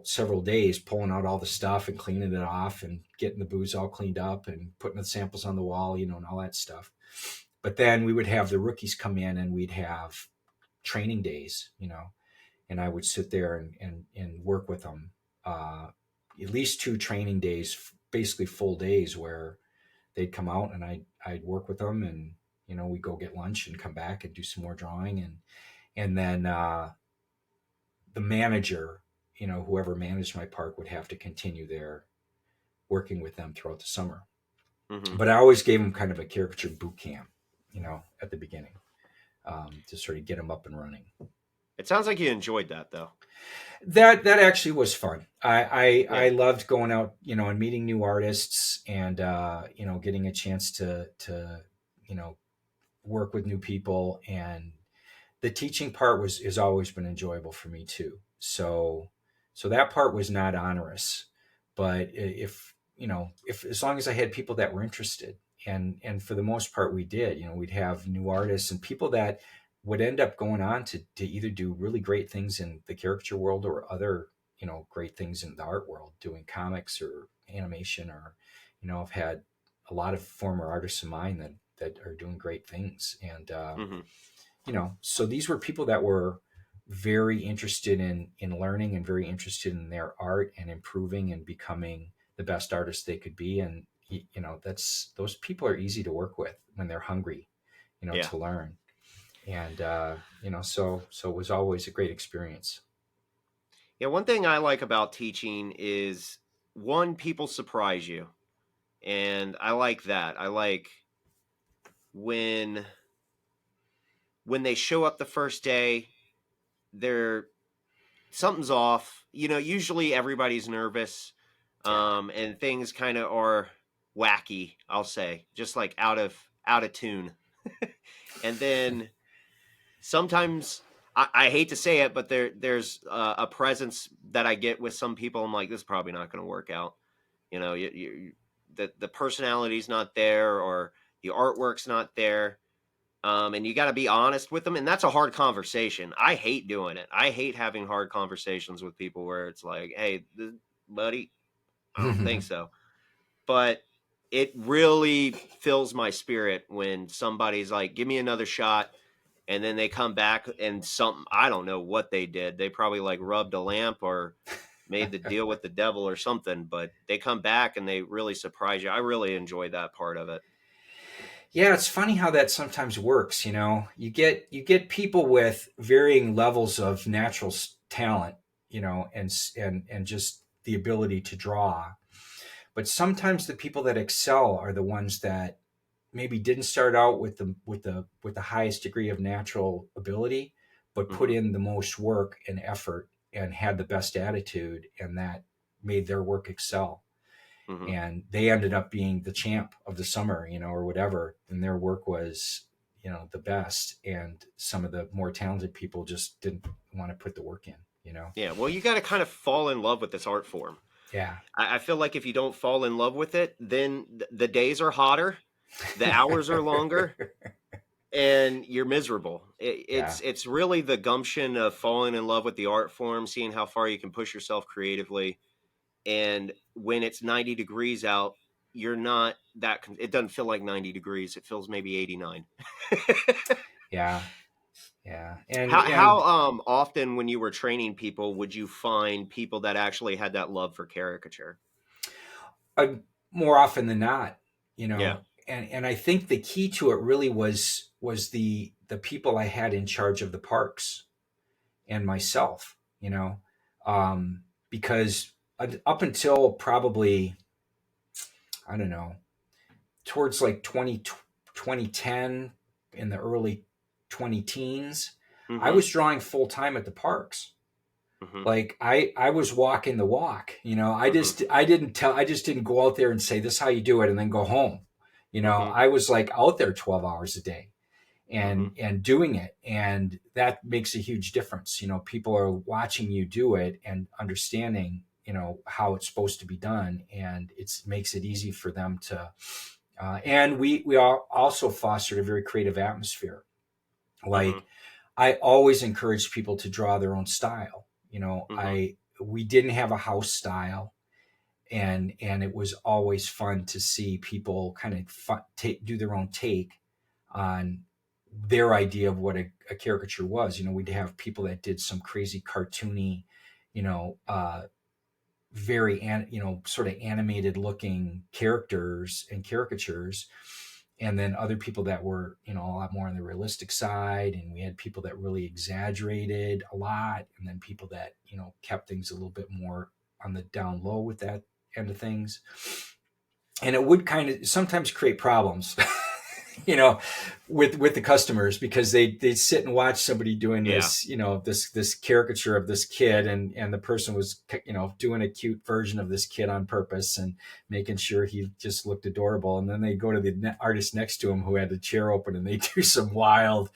several days pulling out all the stuff and cleaning it off and getting the booths all cleaned up and putting the samples on the wall, and all that stuff. But then we would have the rookies come in, and we'd have training days, and I would sit there and work with them. At least 2 training days, basically full days, where they'd come out and I'd work with them, and we go get lunch and come back and do some more drawing. And then the manager, whoever managed my park would have to continue there working with them throughout the summer. Mm-hmm. But I always gave them kind of a caricature boot camp, at the beginning, to sort of get them up and running. It sounds like you enjoyed that, though. That actually was fun. I loved going out, and meeting new artists, and getting a chance to work with new people, and the teaching part has always been enjoyable for me too. So that part was not onerous, but if as long as I had people that were interested, and for the most part we did, we'd have new artists and people that would end up going on to either do really great things in the caricature world or other, great things in the art world, doing comics or animation, or, I've had a lot of former artists of mine that are doing great things. And, so these were people that were very interested in learning and very interested in their art and improving and becoming the best artists they could be. And, those people are easy to work with when they're hungry, to learn. And, so it was always a great experience. Yeah, one thing I like about teaching is, one, people surprise you. And I like that. I like when they show up the first day, something's off. Usually everybody's nervous, and things kind of are wacky, I'll say, just like out of tune. And then sometimes I hate to say it, but there's a presence that I get with some people. I'm like, this is probably not going to work out. The personality's not there, or the artwork's not there. And you got to be honest with them. And that's a hard conversation. I hate doing it. I hate having hard conversations with people where it's like, hey, buddy, I don't think so. But it really fills my spirit when somebody's like, give me another shot. And then they come back and I don't know what they did. They probably like rubbed a lamp or made the deal with the devil or something, but they come back and they really surprise you. I really enjoy that part of it. Yeah, it's funny how that sometimes works. You get people with varying levels of natural talent, and just the ability to draw. But sometimes the people that excel are the ones that maybe didn't start out with the highest degree of natural ability, but put in the most work and effort and had the best attitude, and that made their work excel. Mm-hmm. And they ended up being the champ of the summer, or whatever. And their work was, the best. And some of the more talented people just didn't want to put the work in, Yeah. Well, you got to kind of fall in love with this art form. Yeah. I feel like if you don't fall in love with it, then the days are hotter, the hours are longer, and you're miserable. It's really the gumption of falling in love with the art form, seeing how far you can push yourself creatively. And when it's 90 degrees out, you're not that, it doesn't feel like 90 degrees. It feels maybe 89. Yeah. Yeah. And how often when you were training people, would you find people that actually had that love for caricature? More often than not, Yeah. And I think the key to it really was the people I had in charge of the parks and myself, because up until probably, I don't know, towards like 2010 in the early 20 teens, I was drawing full time at the parks. Mm-hmm. Like I was walking the walk, I just didn't go out there and say, this is how you do it, and then go home. I was like out there 12 hours a day and doing it. And that makes a huge difference. People are watching you do it and understanding, how it's supposed to be done. And it makes it easy for them to, and we also fostered a very creative atmosphere. Like I always encouraged people to draw their own style. We didn't have a house style, and it was always fun to see people kind of do their own take on their idea of what a caricature was. We'd have people that did some crazy cartoony, very sort of animated looking characters and caricatures, and then other people that were, a lot more on the realistic side. And we had people that really exaggerated a lot. And then people that, kept things a little bit more on the down low with that end of things. And it would kind of sometimes create problems, with the customers, because they'd sit and watch somebody doing this, this caricature of this kid, and the person was, doing a cute version of this kid on purpose and making sure he just looked adorable. And then they go to the artist next to him who had the chair open, and they do some wild,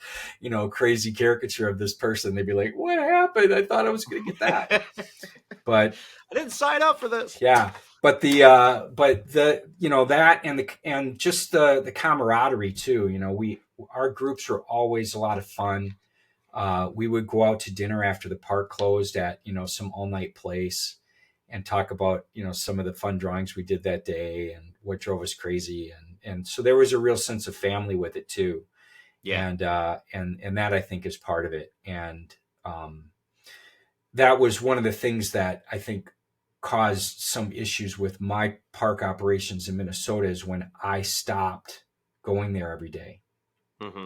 crazy caricature of this person. They'd be like, "What happened? I thought I was going to get that." But I didn't sign up for this. Yeah. But the that and just the camaraderie too. Our groups were always a lot of fun. We would go out to dinner after the park closed at some all night place, and talk about some of the fun drawings we did that day and what drove us crazy, and so there was a real sense of family with it too. Yeah. And that I think is part of it. And that was one of the things that I think caused some issues with my park operations in Minnesota, is when I stopped going there every day. Mm-hmm.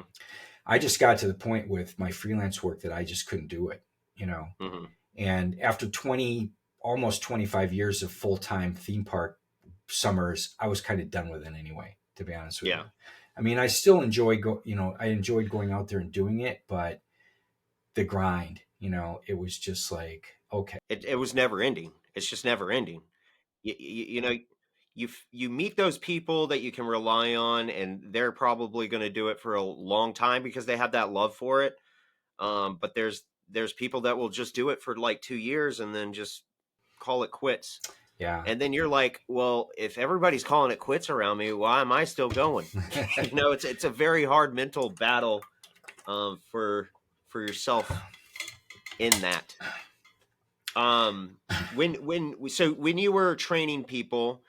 I just got to the point with my freelance work that I just couldn't do it, Mm-hmm. And after almost 25 years of full-time theme park summers, I was kind of done with it anyway, to be honest with you. I mean, I still enjoyed going out there and doing it, but the grind, it was just like, okay. It was never ending. It's just never ending. You meet those people that you can rely on, and they're probably going to do it for a long time because they have that love for it. But there's people that will just do it for like 2 years and then just call it quits. Yeah. And then you're like, well, if everybody's calling it quits around me, why am I still going? It's a very hard mental battle for yourself in that. When you were training people,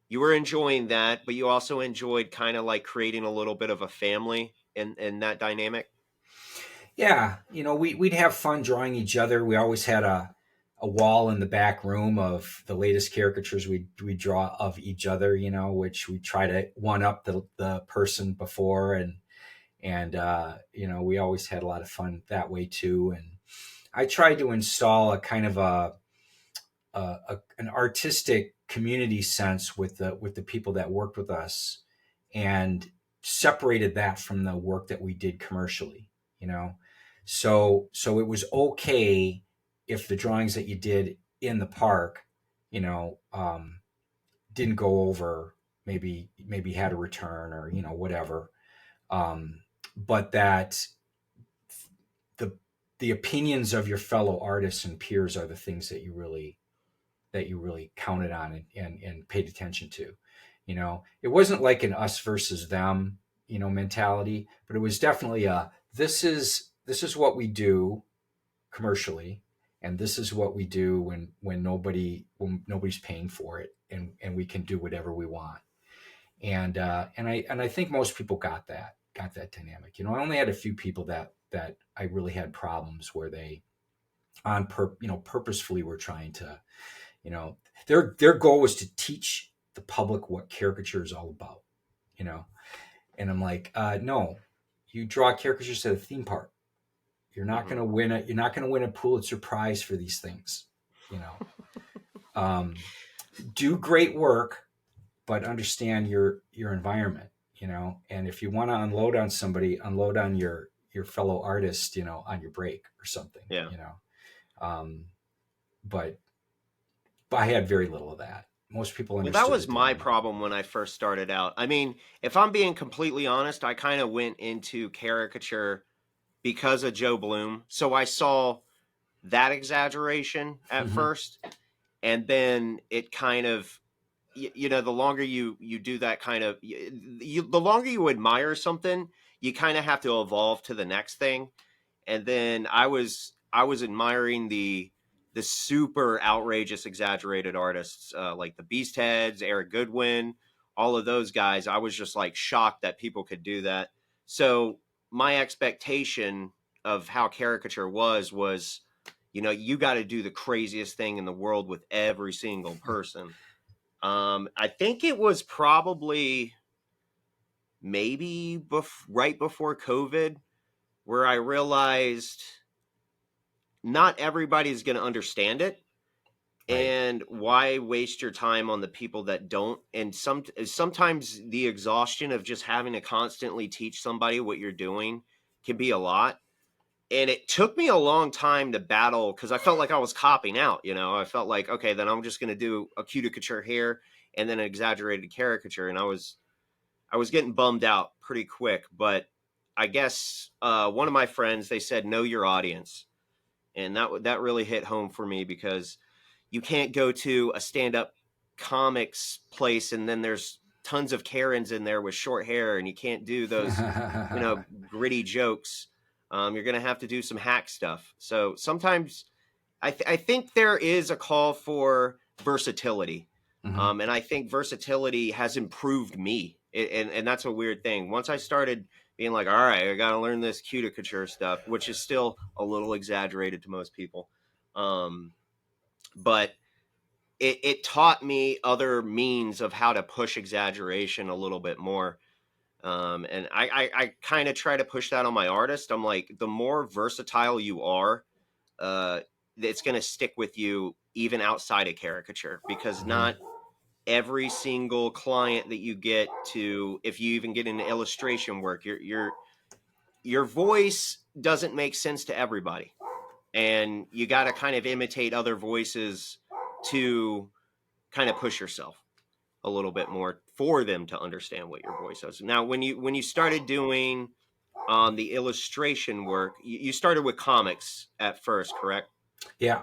you were enjoying that, but you also enjoyed kind of like creating a little bit of a family in that dynamic. Yeah, we'd have fun drawing each other. We always had a wall in the back room of the latest caricatures we draw of each other, which we try to one up the person before, and we always had a lot of fun that way too. And I tried to install a kind of an artistic community sense with the people that worked with us, and separated that from the work that we did commercially. So it was okay if the drawings that you did in the park, didn't go over, maybe had a return, or whatever, but that the opinions of your fellow artists and peers are the things that you really counted on and paid attention to. It wasn't like an us versus them, mentality, but it was definitely this is what we do commercially, and this is what we do when nobody's paying for it, and we can do whatever we want. And I think most people got that dynamic. I only had a few people that I really had problems where they purposefully were trying to, their goal was to teach the public what caricature is all about, and I'm like, no, you draw caricatures at a theme park. You're not going to win it. You're not going to win a Pulitzer Prize for these things, do great work, but understand your environment, and if you want to unload on somebody, unload on your fellow artist, on your break or something. But I had very little of that. Most people understood. Well, that was my problem when I first started out. I mean, if I'm being completely honest, I kind of went into caricature because of Joe Bloom. So I saw that exaggeration at first, and then it kind of, the longer you do that kind of, the longer you admire something, you kind of have to evolve to the next thing. And then I was admiring the super outrageous exaggerated artists, like the Beastheads, Eric Goodwin, all of those guys. I was just like shocked that people could do that. So my expectation of how caricature was, you got to do the craziest thing in the world with every single person. I think it was probably maybe right before COVID, where I realized not everybody's going to understand it. Right. And why waste your time on the people that don't? And sometimes the exhaustion of just having to constantly teach somebody what you're doing can be a lot. And it took me a long time to battle because I felt like I was copping out. I felt like, okay, then I'm just going to do a caricature here and then an exaggerated caricature, and I was getting bummed out pretty quick. But I guess one of my friends, they said, know your audience, and that really hit home for me, because you can't go to a stand-up comics place and then there's tons of Karens in there with short hair, and you can't do those, gritty jokes. You're going to have to do some hack stuff. So sometimes I think there is a call for versatility. Mm-hmm. And I think versatility has improved me. And that's a weird thing. Once I started being like, all right, I got to learn this caricature stuff, which is still a little exaggerated to most people. But it taught me other means of how to push exaggeration a little bit more. And I kind of try to push that on my artist. I'm like, the more versatile you are, it's going to stick with you even outside of caricature, because Mm-hmm. not every single client that you get to, if you even get into illustration work, your voice doesn't make sense to everybody. And you got to kind of imitate other voices to kind of push yourself a little bit more for them to understand what your voice is. Now, when you started doing the illustration work, you started with comics at first, correct? Yeah.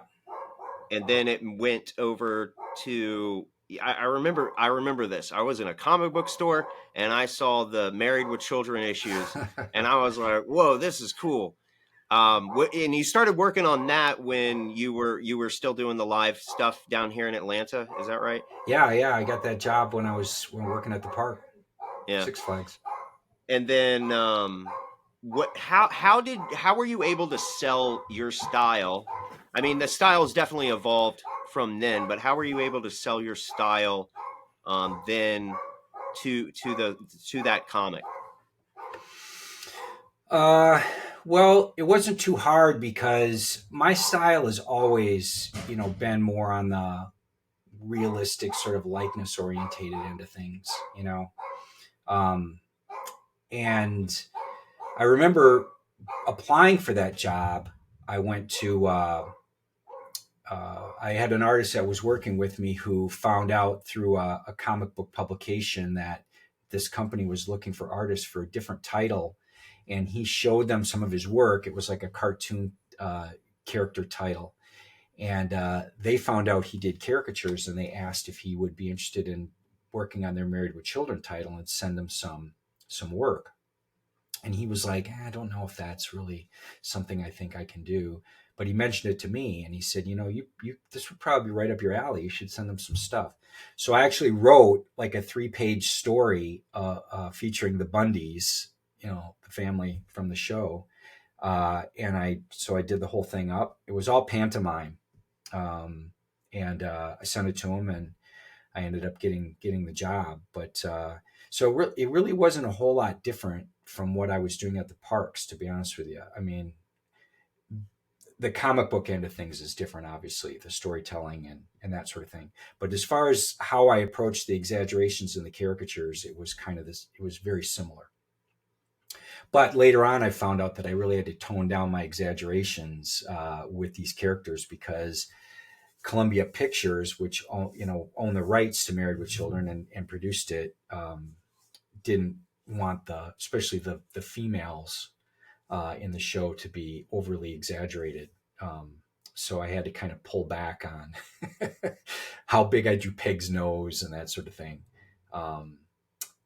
And then it went over to, I remember this. I was in a comic book store and I saw the Married with Children issues, and I was like, whoa, this is cool. And you started working on that when you were still doing the live stuff down here in Atlanta, is that right? Yeah. I got that job when I was working at the park, Yeah. Six Flags. And then how were you able to sell your style? I mean, the style has definitely evolved from then, but how were you able to sell your style then to that comic? Uh, well, it wasn't too hard because my style has always, been more on the realistic sort of likeness orientated into things, Um, and I remember applying for that job. I went to, I had an artist that was working with me who found out through a comic book publication that this company was looking for artists for a different title. And he showed them some of his work. It was like a cartoon character title. And they found out he did caricatures, and they asked if he would be interested in working on their Married with Children title and send them some work. And he was like, I don't know if that's really something I think I can do. But he mentioned it to me, and he said, you this would probably be right up your alley. You should send them some stuff. So I actually wrote like a 3-page story featuring the Bundys, the family from the show. And I did the whole thing up. It was all pantomime. And I sent it to him, and I ended up getting the job. But it really wasn't a whole lot different from what I was doing at the parks, to be honest with you. I mean, the comic book end of things is different, obviously, the storytelling and that sort of thing. But as far as how I approached the exaggerations and the caricatures, it was kind of this. It was very similar. But later on, I found out that I really had to tone down my exaggerations with these characters, because Columbia Pictures, which own the rights to Married with Children and produced it, didn't want especially the females in the show to be overly exaggerated. So I had to kind of pull back on how big I drew Peg's nose and that sort of thing.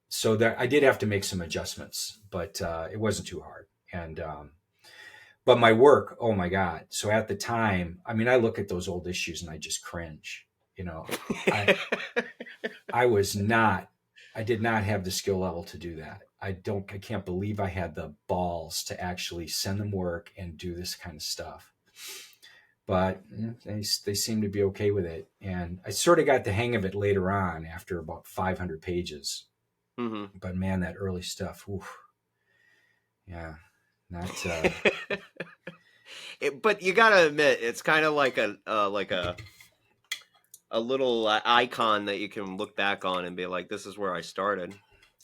So that I did have to make some adjustments, but it wasn't too hard. And but my work, oh my God. So at the time, I mean, I look at those old issues and I just cringe. I did not have the skill level to do that. I can't believe I had the balls to actually send them work and do this kind of stuff. But they seem to be okay with it. And I sort of got the hang of it later on after about 500 pages. Mm-hmm. But man, that early stuff, oof, yeah, not. But you gotta admit, it's kind of like a little icon that you can look back on and be like, "This is where I started."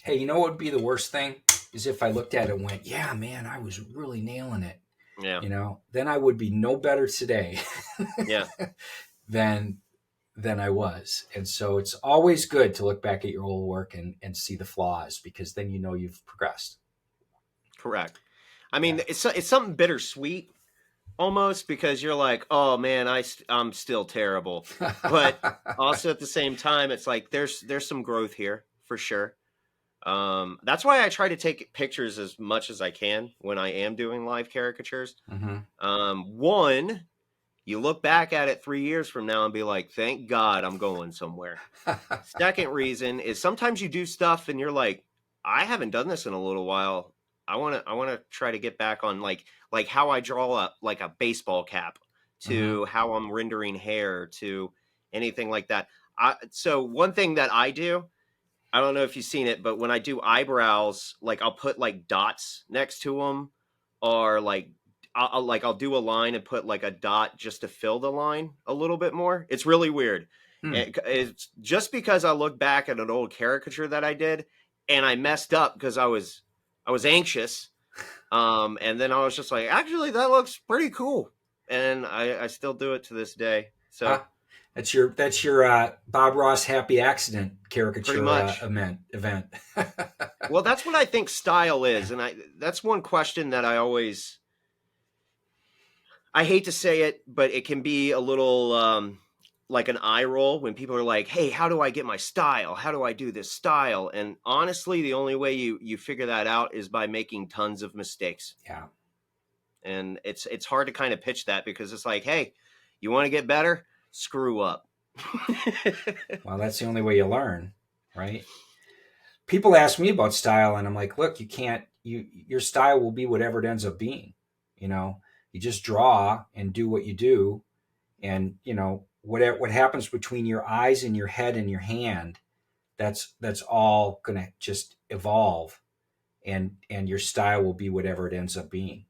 Hey, you know what would be the worst thing is if I looked at it and went, "Yeah, man, I was really nailing it." Yeah, Then I would be no better today yeah, than I was. And so it's always good to look back at your old work and see the flaws, because then you've progressed. correct. I mean, Yeah. it's something bittersweet almost, because you're like, "Oh man, I'm still terrible," but also at the same time, it's like there's some growth here for sure. That's why I try to take pictures as much as I can when I am doing live caricatures. Mm-hmm. One, you look back at it 3 years from now and be like, thank God I'm going somewhere. Second reason is sometimes you do stuff and you're like, I haven't done this in a little while. I want to try to get back on like how I draw a baseball cap, Mm-hmm. to how I'm rendering hair, to anything like that. So one thing that I do, I don't know if you've seen it, but when I do eyebrows, like I'll put like dots next to them, or like I'll do a line and put like a dot just to fill the line a little bit more. It's really weird. Hmm. It's just because I look back at an old caricature that I did and I messed up because I was anxious. And then I was just like, actually, that looks pretty cool, and I still do it to this day. So Huh? That's your Bob Ross happy accident pretty caricature much. event. Well, that's what I think style is, and that's one question that I hate to say it, but it can be a little like an eye roll when people are like, "Hey, how do I get my style? How do I do this style?" And honestly, the only way you figure that out is by making tons of mistakes. Yeah. And it's hard to kind of pitch that, because it's like, "Hey, you want to get better? Screw up." Well, that's the only way you learn, right? People ask me about style, and I'm like, look, you can't. Your style will be whatever it ends up being. You know, you just draw and do what you do, and what happens between your eyes and your head and your hand, that's all gonna just evolve, and your style will be whatever it ends up being.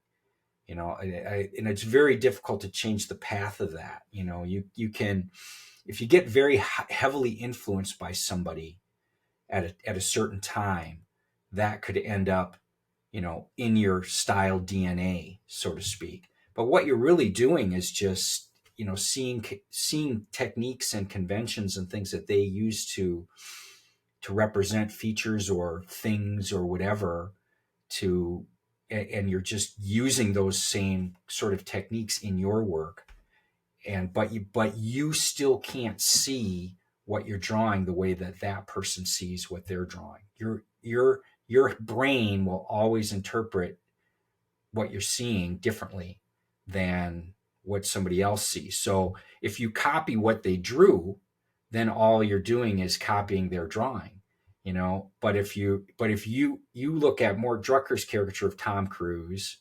And it's very difficult to change the path of that. You can, if you get very heavily influenced by somebody at a certain time, that could end up, in your style DNA, so to speak. But what you're really doing is just, seeing techniques and conventions and things that they use to represent features or things or whatever, to and you're just using those same sort of techniques in your work, but you still can't see what you're drawing the way that person sees what they're drawing. Your brain will always interpret what you're seeing differently than what somebody else sees. So if you copy what they drew, then all you're doing is copying their drawing. But if you look at Mort Drucker's caricature of Tom Cruise,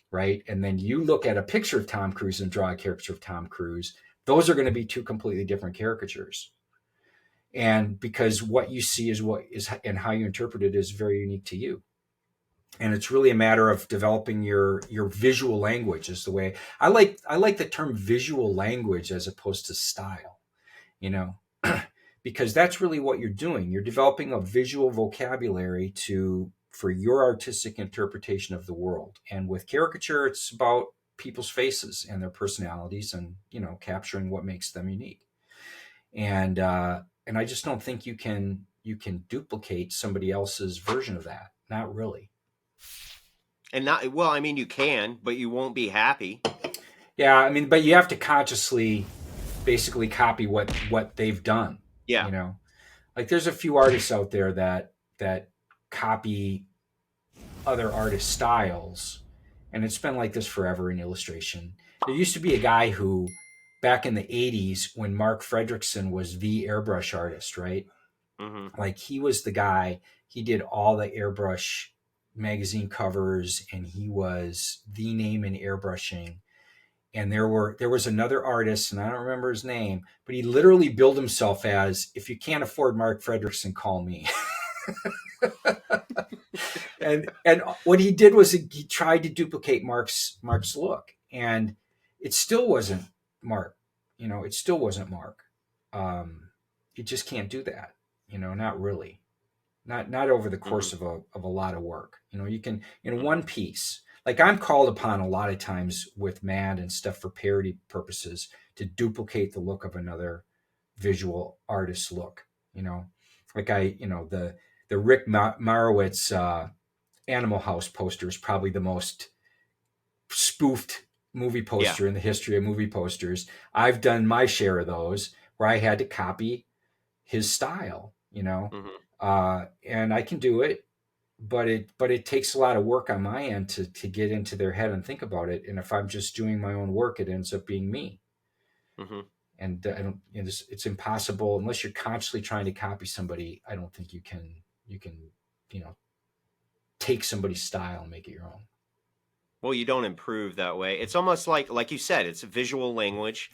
right, and then you look at a picture of Tom Cruise and draw a caricature of Tom Cruise, those are going to be two completely different caricatures. And because what you see is what is, and how you interpret it is very unique to you. And it's really a matter of developing your visual language. Is the way I like the term visual language as opposed to style, you know, because that's really what you're doing. You're developing a visual vocabulary for your artistic interpretation of the world. And with caricature, it's about people's faces and their personalities, and capturing what makes them unique. And I just don't think you can duplicate somebody else's version of that. Not really. And not, well, I mean, you can, but you won't be happy. Yeah, I mean, but you have to consciously basically copy what they've done. Yeah. You know, like there's a few artists out there that copy other artists' styles, and it's been like this forever in illustration. There used to be a guy who, back in the '80s, when Mark Fredrickson was the airbrush artist, right? Hmm. Like he was the guy. He did all the airbrush magazine covers, and he was the name in airbrushing. And there was another artist, and I don't remember his name, but he literally billed himself as, if you can't afford Mark Fredrickson, call me. And what he did was he tried to duplicate Mark's look, and it still wasn't Mark. It still wasn't Mark. You just can't do that. Not really. Not over the course of a lot of work. You can in one piece. Like I'm called upon a lot of times with Mad and stuff for parody purposes to duplicate the look of another visual artist's look. Like the Rick Marowitz Animal House poster is probably the most spoofed movie poster in the history of movie posters. I've done my share of those where I had to copy his style, and I can do it, but it takes a lot of work on my end to get into their head and think about it. And if I'm just doing my own work, it ends up being me. And I don't. It's impossible unless you're constantly trying to copy somebody. I don't think you can take somebody's style and make it your own. Well, you don't improve that way. It's almost like you said, it's a visual language.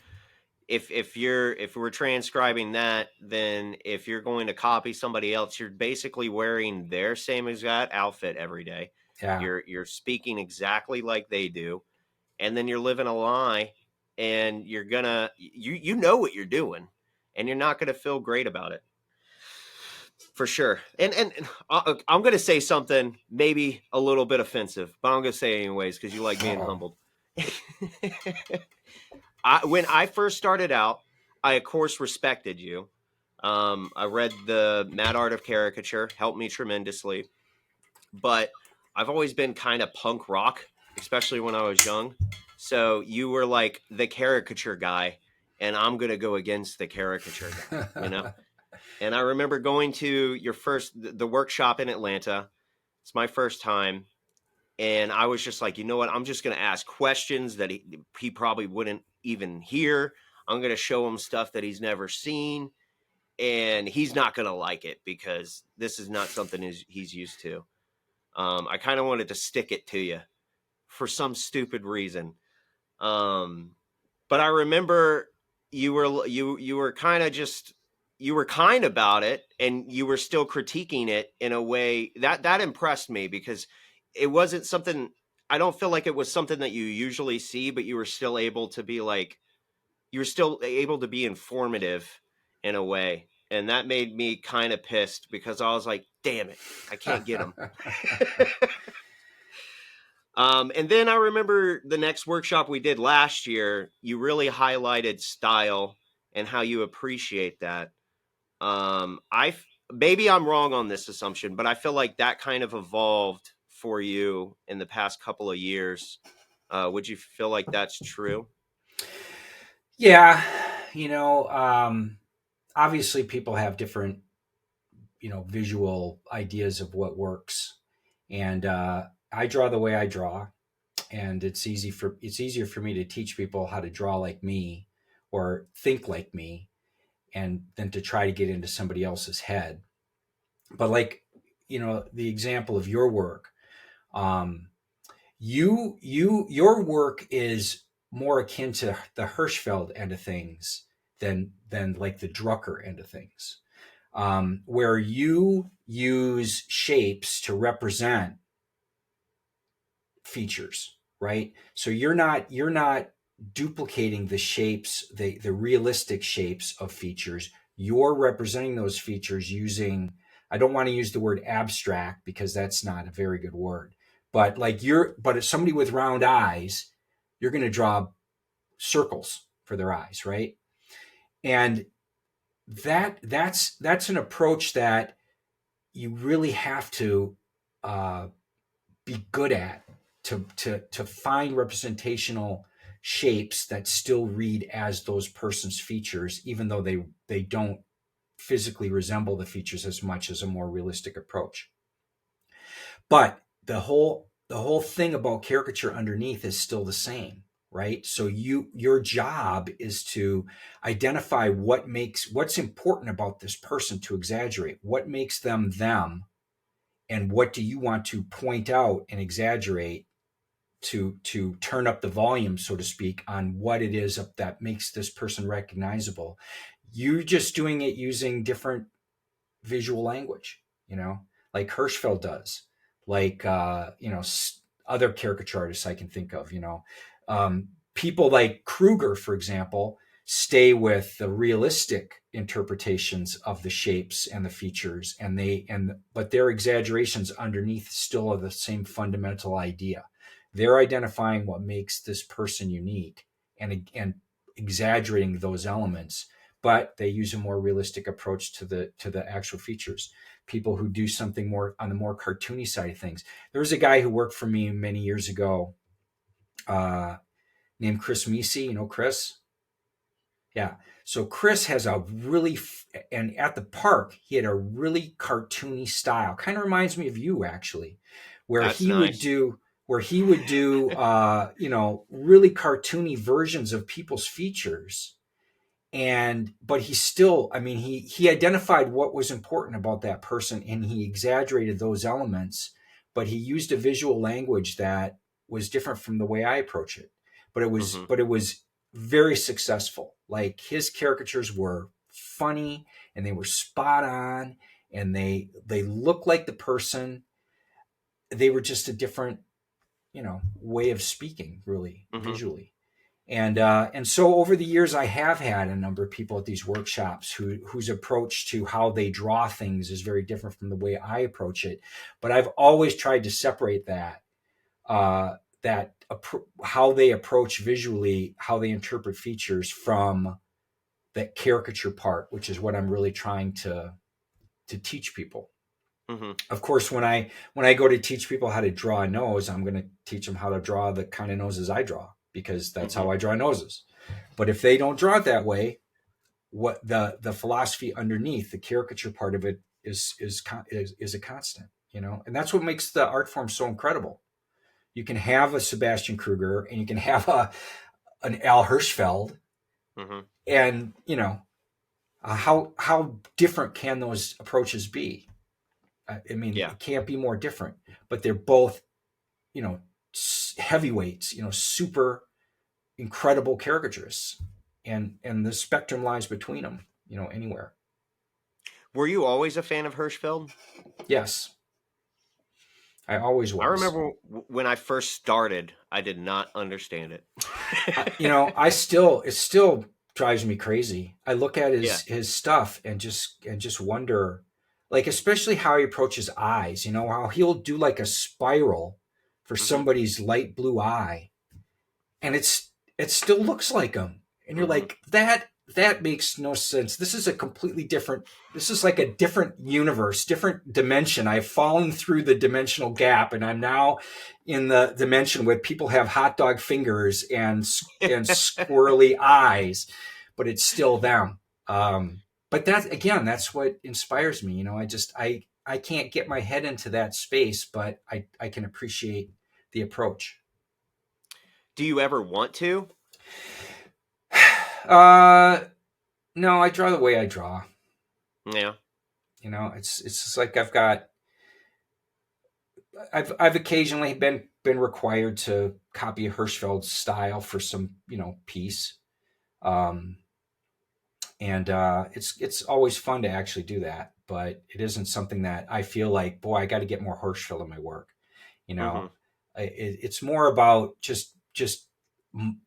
If we're transcribing that, then if you're going to copy somebody else, you're basically wearing their same exact outfit every day. Yeah. You're speaking exactly like they do, and then you're living a lie, and you're gonna you know what you're doing, and you're not gonna feel great about it. For sure. And I'm going to say something maybe a little bit offensive, but I'm going to say it anyways because you like being humbled. When I first started out, I, of course, respected you. I read the Mad Art of Caricature, helped me tremendously. But I've always been kind of punk rock, especially when I was young. So you were like the caricature guy, and I'm going to go against the caricature guy, And I remember going to the workshop in Atlanta. It's my first time. And I was just like, you know what? I'm just going to ask questions that he probably wouldn't even hear. I'm going to show him stuff that he's never seen. And he's not going to like it because this is not something he's used to. I kind of wanted to stick it to you for some stupid reason. But I remember you were kind of just... you were kind about it, and you were still critiquing it in a way that impressed me because it wasn't something... I don't feel like it was something that you usually see, but you were still able to be informative in a way. And that made me kind of pissed because I was like, damn it, I can't get him. And then I remember the next workshop we did last year, you really highlighted style and how you appreciate that. Maybe I'm wrong on this assumption, but I feel like that kind of evolved for you in the past couple of years. Would you feel like that's true? Yeah. Obviously people have different, visual ideas of what works. And I draw the way I draw. And it's easier for me to teach people how to draw like me or think like me and than to try to get into somebody else's head. But like, the example of your work, your work is more akin to the Hershfeld end of things than like the Drucker end of things, where you use shapes to represent features, right? So you're not duplicating the shapes, the realistic shapes of features. You're representing those features using, I don't want to use the word abstract because that's not a very good word, but but if somebody with round eyes, you're going to draw circles for their eyes, right? And that's an approach that you really have to be good at to find representational shapes that still read as those person's features, even though they don't physically resemble the features as much as a more realistic approach. But the whole thing about caricature underneath is still the same, right? So your job is to identify what's important about this person to exaggerate, what makes them them, and what do you want to point out and exaggerate to turn up the volume, so to speak, on what it is that makes this person recognizable. You're just doing it using different visual language. like Hershfeld does, like other caricature artists I can think of. People like Kruger, for example, stay with the realistic interpretations of the shapes and the features, but their exaggerations underneath still are the same fundamental idea. They're identifying what makes this person unique and exaggerating those elements, but they use a more realistic approach to the actual features. People who do something more on the more cartoony side of things. There was a guy who worked for me many years ago, named Chris Misi. Chris? Yeah. So Chris has and at the park, he had a really cartoony style. Kind of reminds me of you, actually, where That's he nice. would do really cartoony versions of people's features. But he still, he identified what was important about that person, and he exaggerated those elements, but he used a visual language that was different from the way I approach it. But it was very successful. Like, his caricatures were funny and they were spot on, and they looked like the person. They were just a different, way of speaking, really, visually. And so over the years, I have had a number of people at these workshops whose approach to how they draw things is very different from the way I approach it. But I've always tried to separate how they approach visually, how they interpret features, from that caricature part, which is what I'm really trying to teach people. Of course, when I go to teach people how to draw a nose, I'm going to teach them how to draw the kind of noses I draw, because that's how I draw noses. But if they don't draw it that way, what the philosophy underneath the caricature part of it is a constant, and that's what makes the art form so incredible. You can have a Sebastian Kruger and you can have an Al Hershfeld, and how different can those approaches be? It can't be more different, but they're both, heavyweights, super incredible caricaturists, and the spectrum lies between them, anywhere. Were you always a fan of Hershfeld? Yes, I always was. I remember when I first started, I did not understand it. It still drives me crazy. I look at his stuff and just wonder, like, especially how he approaches eyes, how he'll do like a spiral for somebody's light blue eye, and it still looks like him, and you're like, that makes no sense. This is like a different universe, different dimension. I've fallen through the dimensional gap, and I'm now in the dimension where people have hot dog fingers and squirrely eyes, but it's still them. But that's what inspires me. I can't get my head into that space, but I can appreciate the approach. Do you ever want to? No, I draw the way I draw. Yeah. It's just like I've occasionally been required to copy Hershfeld's style for some, piece. And it's always fun to actually do that, but it isn't something that I feel like, boy, I got to get more Hershfeld in my work. It's more about just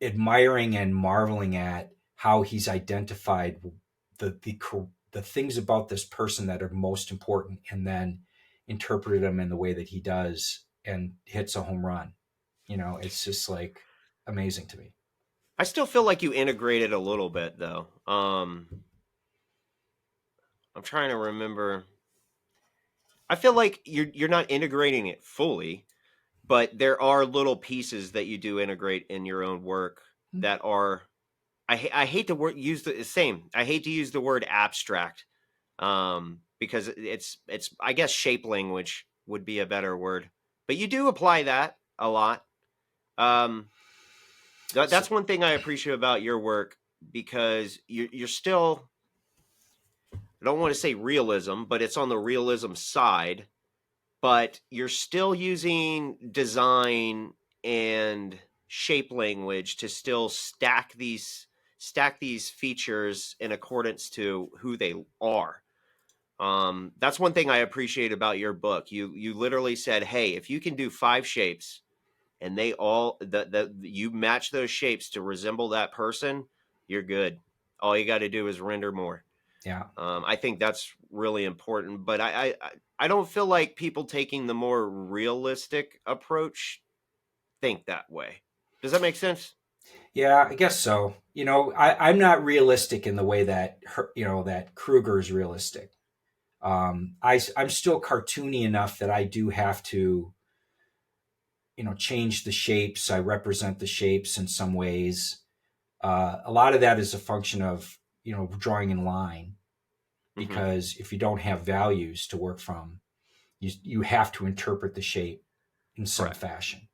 admiring and marveling at how he's identified the things about this person that are most important, and then interpreted them in the way that he does, and hits a home run. It's just like amazing to me. I still feel like you integrated a little bit, though. I'm trying to remember. I feel like you're not integrating it fully, but there are little pieces that you do integrate in your own work that are. I hate to use the same. I hate to use the word abstract, because it's I guess shape language would be a better word, but you do apply that a lot. That's one thing I appreciate about your work, because you're still. I don't want to say realism, but it's on the realism side. But you're still using design and shape language to still stack these features in accordance to who they are. That's one thing I appreciate about your book. You literally said, hey, if you can do 5 shapes and they all you match those shapes to resemble that person, you're good. All you got to do is render more. Yeah. I think that's really important, but I don't feel like people taking the more realistic approach think that way. Does that make sense? Yeah, I guess so. I'm not realistic in the way that that Kruger is realistic. I'm still cartoony enough that I do have to, change the shapes. I represent the shapes in some ways. A lot of that is a function of, drawing in line, Mm-hmm. because if you don't have values to work from, you have to interpret the shape in some Correct. fashion.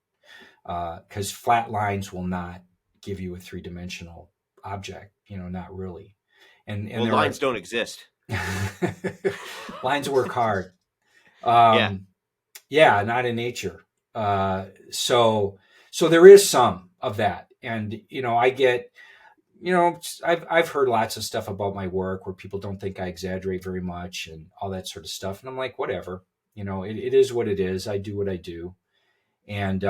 Because flat lines will not give you a three-dimensional object, not really. And Well, there lines are don't exist. lines work hard. Yeah. Yeah, not in nature. So there is some of that, and I get, I've heard lots of stuff about my work where people don't think I exaggerate very much and all that sort of stuff, and I'm like, whatever. It is what it is. I do what I do, and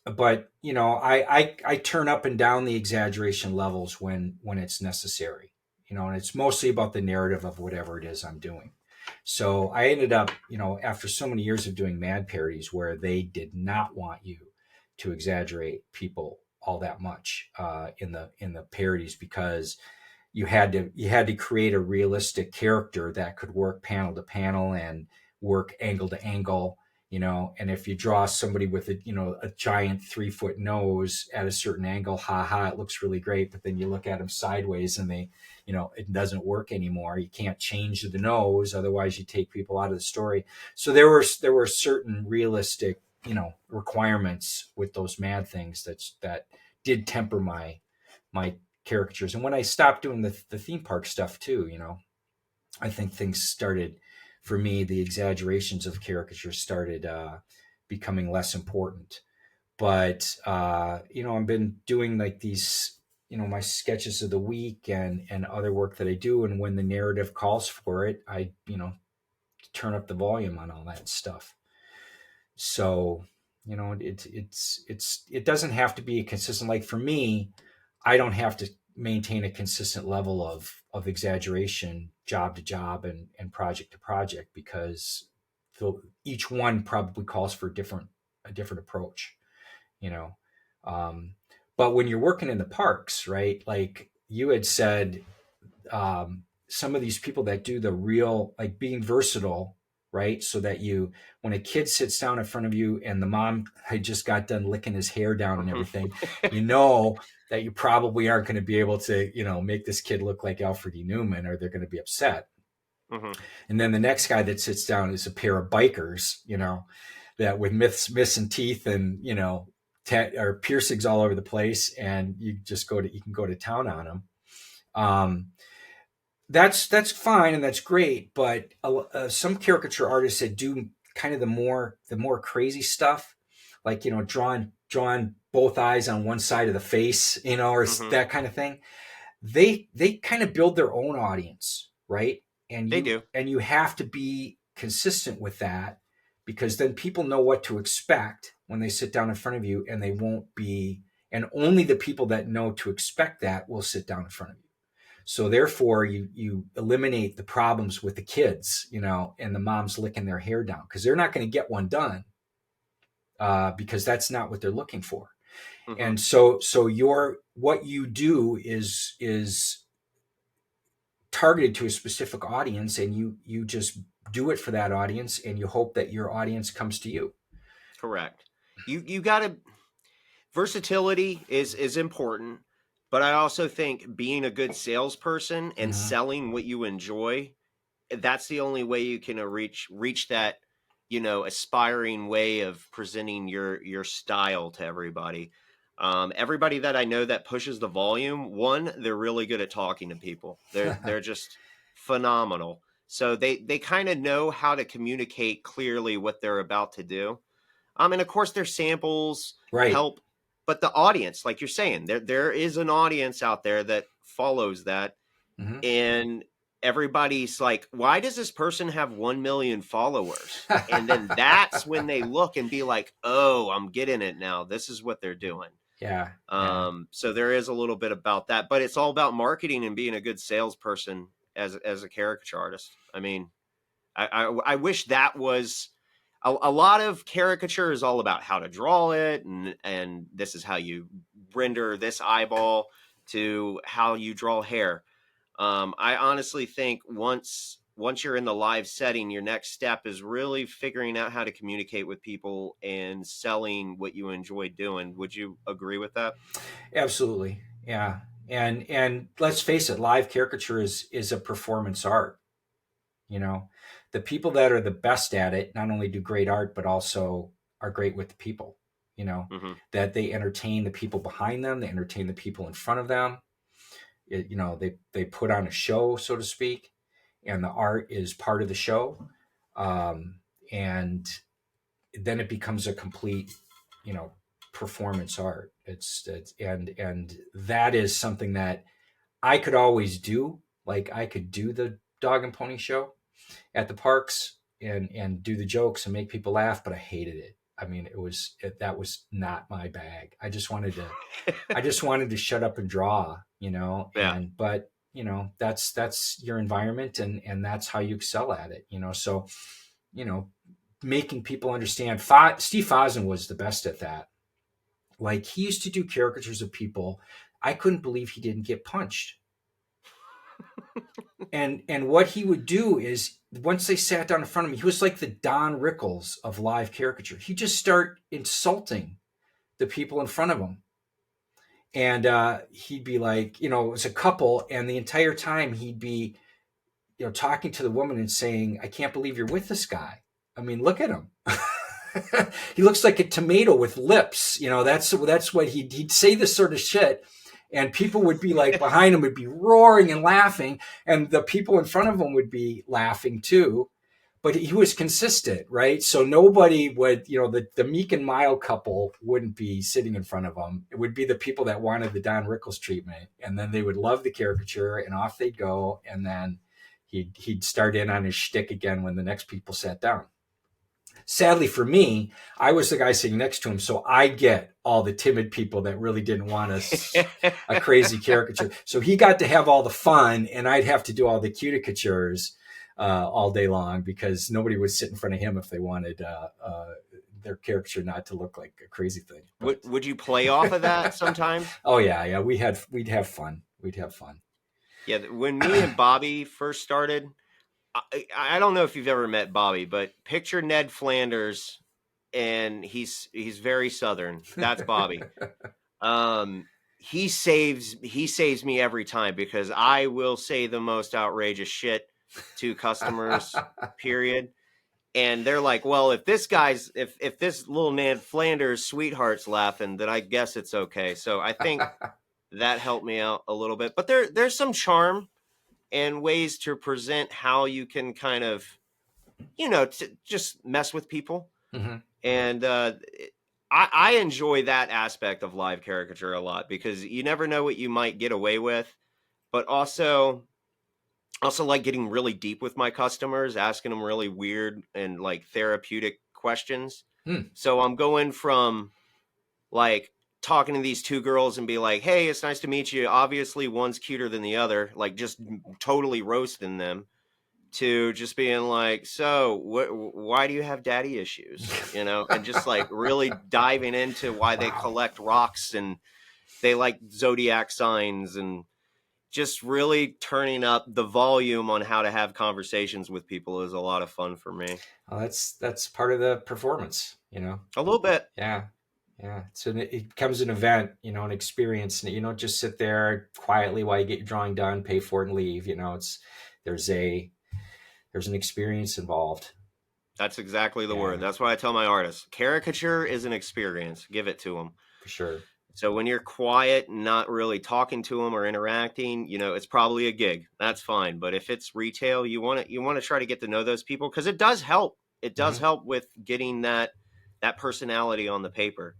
but I turn up and down the exaggeration levels when it's necessary. And it's mostly about the narrative of whatever it is I'm doing. So I ended up, after so many years of doing mad parodies where they did not want you to exaggerate people all that much in the parodies, because you had to create a realistic character that could work panel to panel and work angle to angle. And if you draw somebody with a giant 3-foot nose at a certain angle, it looks really great, but then you look at them sideways and it doesn't work anymore. You can't change the nose, otherwise you take people out of the story. So there were certain realistic requirements with those mad things that did temper my caricatures. And when I stopped doing the theme park stuff too, I think things started, for me, the exaggerations of caricature started becoming less important. But I've been doing like these, my sketches of the week and other work that I do, and when the narrative calls for it, I turn up the volume on all that stuff. So it doesn't have to be a consistent, like for me, I don't have to maintain a consistent level of exaggeration job to job and project to project, because each one probably calls for a different approach, you know. Um, but when you're working in the parks, right? Like you had said, some of these people that do the real, like being versatile, right? So that when a kid sits down in front of you and the mom had just got done licking his hair down and everything, that you probably aren't going to be able to, make this kid look like Alfred E. Newman, or they're going to be upset. Mm-hmm. And then the next guy that sits down is a pair of bikers, that with missing teeth and, or piercings all over the place, and you can go to town on them. That's fine and that's great, but some caricature artists that do kind of the more crazy stuff, like drawing both eyes on one side of the face, or Mm-hmm. that kind of thing. They kind of build their own audience, right? And They do. you have to be consistent with that, because then people know what to expect when they sit down in front of you, and they won't be, and only the people that know to expect that will sit down in front of you. So therefore, you eliminate the problems with the kids, and the moms licking their hair down, because they're not going to get one done, because that's not what they're looking for. Mm-hmm. And so what you do is targeted to a specific audience, and you just do it for that audience, and you hope that your audience comes to you. Correct. You got to, versatility is important, but I also think being a good salesperson and selling what you enjoy, that's the only way you can reach that, aspiring way of presenting your style to everybody. Everybody that I know that pushes the volume, one, they're really good at talking to people. They're just phenomenal. So they kind of know how to communicate clearly what they're about to do. And of course their samples Right. help, but the audience, like you're saying, there is an audience out there that follows that. Mm-hmm. And everybody's like, why does this person have 1 million followers? And then that's when they look and be like, oh, I'm getting it now. This is what they're doing. Yeah. So there is a little bit about that, but it's all about marketing and being a good salesperson as a caricature artist. I mean, I wish that was a lot of caricature is all about how to draw it, and this is how you render this eyeball to how you draw hair. I honestly think once you're in the live setting, your next step is really figuring out how to communicate with people and selling what you enjoy doing. Would you agree with that? Absolutely. Yeah. And let's face it, live caricature is a performance art. You know, the people that are the best at it not only do great art, but also are great with the people, you know, that they entertain the people behind them. They entertain the people in front of them. You know, they put on a show, so to speak, and the art is part of the show. And then it becomes a complete, you know, performance art. And that is something that I could always do. Like I could do the dog and pony show at the parks and do the jokes and make people laugh, but I hated it. I mean, that was not my bag. I just wanted to shut up and draw, you know, but you know, that's your environment and that's how you excel at it, you know? So, you know, making people understand. Steve Fossen was the best at that. Like he used to do caricatures of people. I couldn't believe he didn't get punched. And what he would do is once they sat down in front of me, he was like the Don Rickles of live caricature. He'd just start insulting the people in front of him. And he'd be like, you know, it was a couple, and the entire time he'd be, you know, talking to the woman and saying, I can't believe you're with this guy. I mean, look at him. He looks like a tomato with lips. You know, that's what he'd say this sort of shit. And people would be like behind him would be roaring and laughing. And the people in front of him would be laughing too. But he was consistent, right? So nobody would, you know, the meek and mild couple wouldn't be sitting in front of him. It would be the people that wanted the Don Rickles treatment. And then they would love the caricature and off they'd go. And then he'd start in on his shtick again when the next people sat down. Sadly for me, I was the guy sitting next to him, so I get all the timid people that really didn't want a crazy caricature. So he got to have all the fun, and I'd have to do all the caricatures all day long because nobody would sit in front of him if they wanted their caricature not to look like a crazy thing. But, would you play off of that sometimes? Oh yeah, we'd have fun. We'd have fun. Yeah, when me and Bobby first started. I don't know if you've ever met Bobby, but picture Ned Flanders, and he's very Southern. That's Bobby. He saves me every time because I will say the most outrageous shit to customers, period. And they're like, well, if this little Ned Flanders sweetheart's laughing, then I guess it's okay. So I think that helped me out a little bit. But there's some charm and ways to present how you can kind of, you know, just mess with people. And I enjoy that aspect of live caricature a lot because you never know what you might get away with, but also like getting really deep with my customers, asking them really weird and like therapeutic questions. So I'm going from like talking to these two girls and be like, hey, it's nice to meet you. Obviously one's cuter than the other, like just totally roasting them, to just being like, so why do you have daddy issues? You know, and just like really diving into why they collect rocks and they like zodiac signs and just really turning up the volume on how to have conversations with people is a lot of fun for me. Well, that's part of the performance, you know, a little bit. Yeah. So it becomes an event, you know, an experience. You don't just sit there quietly while you get your drawing done, pay for it and leave. You know, there's an experience involved. That's exactly the word. That's what I tell my artists. Caricature is an experience. Give it to them. For sure. So when you're quiet and not really talking to them or interacting, you know, it's probably a gig. That's fine. But if it's retail, you want to try to get to know those people because it does help. It does help with getting that personality on the paper.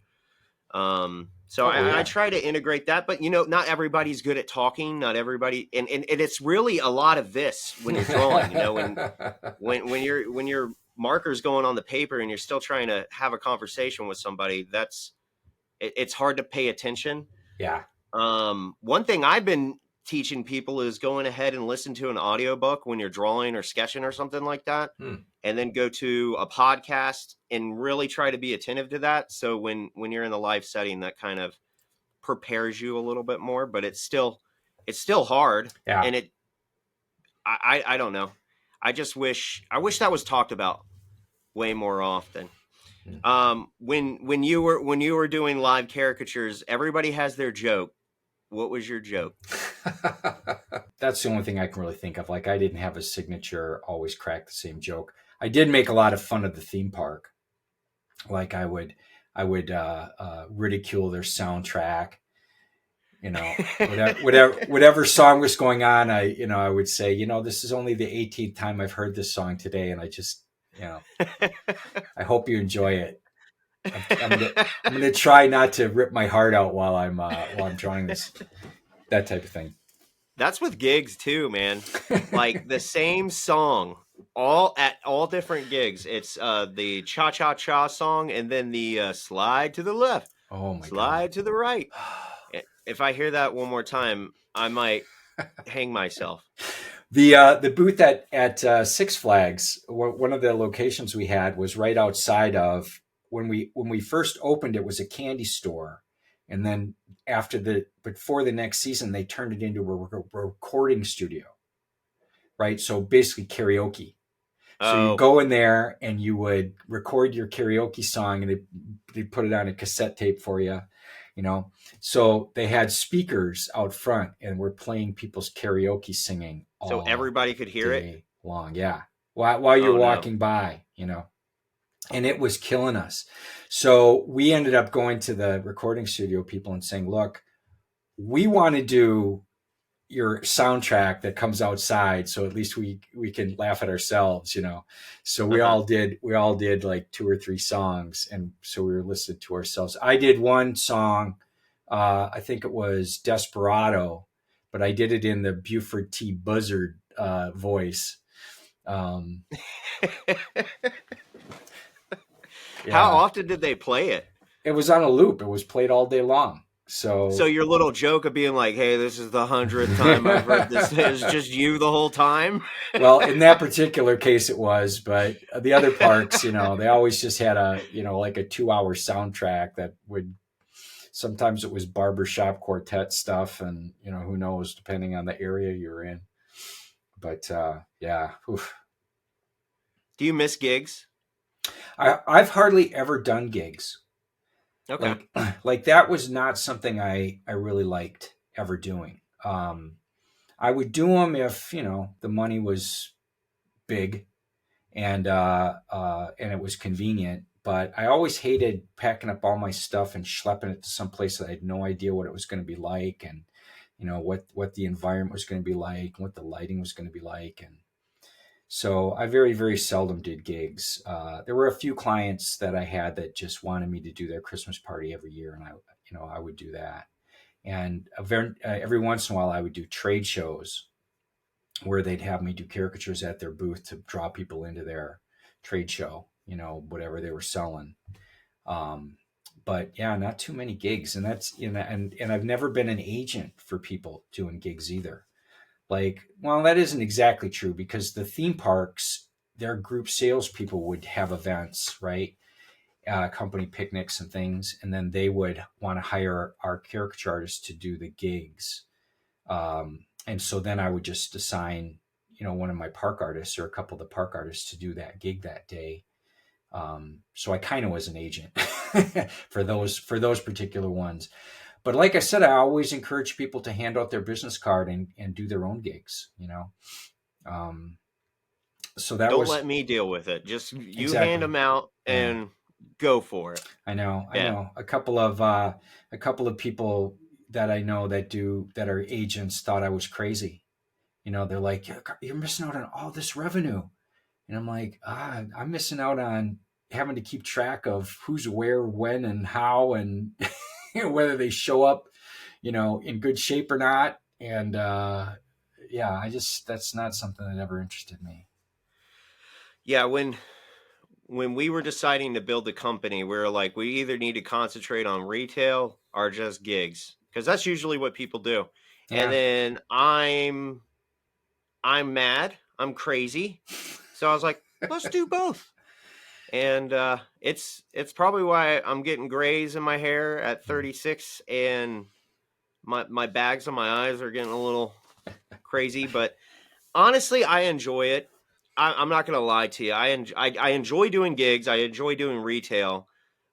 So Oh I yeah. try to integrate that, but not everybody's good at talking. Not everybody, and it's really a lot of this when you're drawing. When your marker's going on the paper and you're still trying to have a conversation with somebody, it's hard to pay attention. Yeah. One thing I've been teaching people is going ahead and listen to an audiobook when you're drawing or sketching or something like that, and then go to a podcast and really try to be attentive to that. So when you're in the live setting, that kind of prepares you a little bit more, but it's still hard. Yeah. And I don't know. I wish that was talked about way more often. When you were doing live caricatures, everybody has their joke. What was your joke? That's the only thing I can really think of. Like, I didn't have a signature, always crack the same joke. I did make a lot of fun of the theme park. Like, I would ridicule their soundtrack. Whatever song was going on, I would say, this is only the 18th time I've heard this song today, and I just, I hope you enjoy it. I'm gonna try not to rip my heart out while I'm drawing this, that type of thing. That's with gigs too, man. Like the same song, at all different gigs. It's the cha cha cha song, and then the slide to the left, slide to the right. If I hear that one more time, I might hang myself. The booth at Six Flags, one of the locations we had was right outside of when we first opened. It was a candy store, and then before the next season, they turned it into a recording studio, right? So basically karaoke. So you go in there and you would record your karaoke song, and they put it on a cassette tape for you, So they had speakers out front, and we're playing people's karaoke singing so everybody could hear it long. Yeah, while you're walking by, and it was killing us. So we ended up going to the recording studio people and saying, "Look, we want to do your soundtrack that comes outside, so at least we can laugh at ourselves, So we all did like 2 or 3 songs, and so we were listening to ourselves. I did one song, I think it was Desperado, but I did it in the Buford T. Buzzard voice. How often did they play it? It was on a loop. It was played all day long. So your little joke of being like, "Hey, this is the 100th time I've heard this," is just you the whole time? Well, in that particular case, it was, but the other parks, they always just had like a 2-hour soundtrack that would. Sometimes it was barbershop quartet stuff, and who knows, depending on the area you're in. But yeah. Oof. Do you miss gigs? I've hardly ever done gigs. Okay. Like that was not something I really liked ever doing. I would do them if, the money was big and it was convenient, but I always hated packing up all my stuff and schlepping it to some place that I had no idea what it was going to be like, and, what the environment was going to be like, and what the lighting was going to be like. And so I very, very seldom did gigs. There were a few clients that I had that just wanted me to do their Christmas party every year, and I would do that. And every once in a while, I would do trade shows where they'd have me do caricatures at their booth to draw people into their trade show, whatever they were selling. But yeah, not too many gigs, and that's and I've never been an agent for people doing gigs either. Like, well, that isn't exactly true, because the theme parks, their group salespeople would have events, right? Company picnics and things. And then they would want to hire our caricature artists to do the gigs. And so then I would just assign, one of my park artists or a couple of the park artists to do that gig that day. So I kind of was an agent for those particular ones. But like I said, I always encourage people to hand out their business card and do their own gigs, So that Don't let me deal with it. Just you hand them out and go for it. I know. A couple of people that I know that are agents thought I was crazy. They're like, "You're missing out on all this revenue," and I'm like, I'm missing out on having to keep track of who's where, when, and how, and whether they show up, in good shape or not. And that's not something that ever interested me. Yeah, when we were deciding to build the company, we were like, we either need to concentrate on retail or just gigs, because that's usually what people do. And Yeah. then I'm mad, I'm crazy, so I was like, let's do both. And it's probably why I'm getting grays in my hair at 36, and my bags on my eyes are getting a little crazy. But honestly, I enjoy it. I'm not gonna lie to you. I enjoy doing gigs. I enjoy doing retail,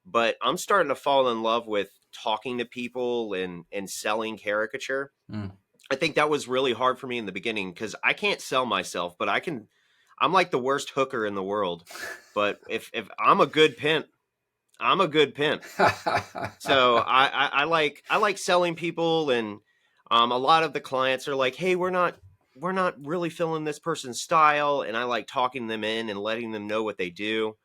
but I'm starting to fall in love with talking to people and selling caricature. Mm. I think that was really hard for me in the beginning because I can't sell myself, but I can. I'm like the worst hooker in the world, but if I'm a good pimp, I'm a good pimp. So I like selling people, and a lot of the clients are like, hey, we're not really feeling this person's style, and I like talking them in and letting them know what they do.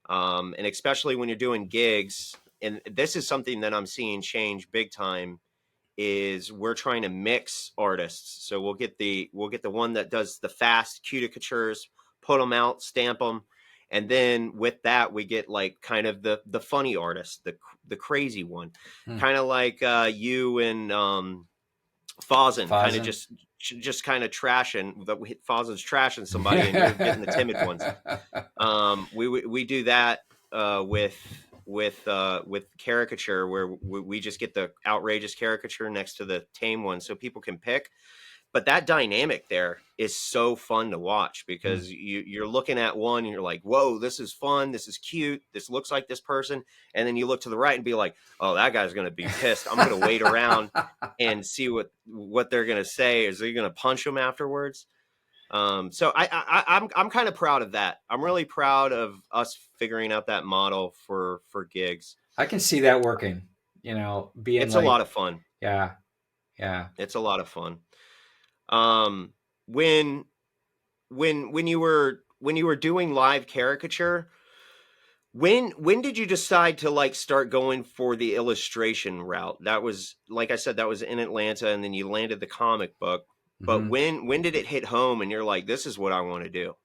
And especially when you're doing gigs, and this is something that I'm seeing change big time, is we're trying to mix artists. So we'll get the one that does the fast caricatures, put them out, stamp them, and then with that we get like kind of the funny artist, the crazy one, kind of like you and Fawzen, kind of just kind of trashing. Fawzen's trashing somebody, and you're getting the timid ones. We do that with caricature, where we just get the outrageous caricature next to the tame one, so people can pick. But that dynamic there is so fun to watch, because you're looking at one and you're like, whoa, this is fun, this is cute, this looks like this person, and then you look to the right and be like, oh, that guy's gonna be pissed. I'm gonna wait around and see what they're gonna say. Is he gonna punch them afterwards? So I'm kind of proud of that. I'm really proud of us figuring out that model for gigs. I can see that working, being It's a lot of fun. Yeah. It's a lot of fun. When you were doing live caricature, when did you decide to like start going for the illustration route? That was, like I said, that was in Atlanta, and then you landed the comic book. But when did it hit home and you're like, this is what I want to do?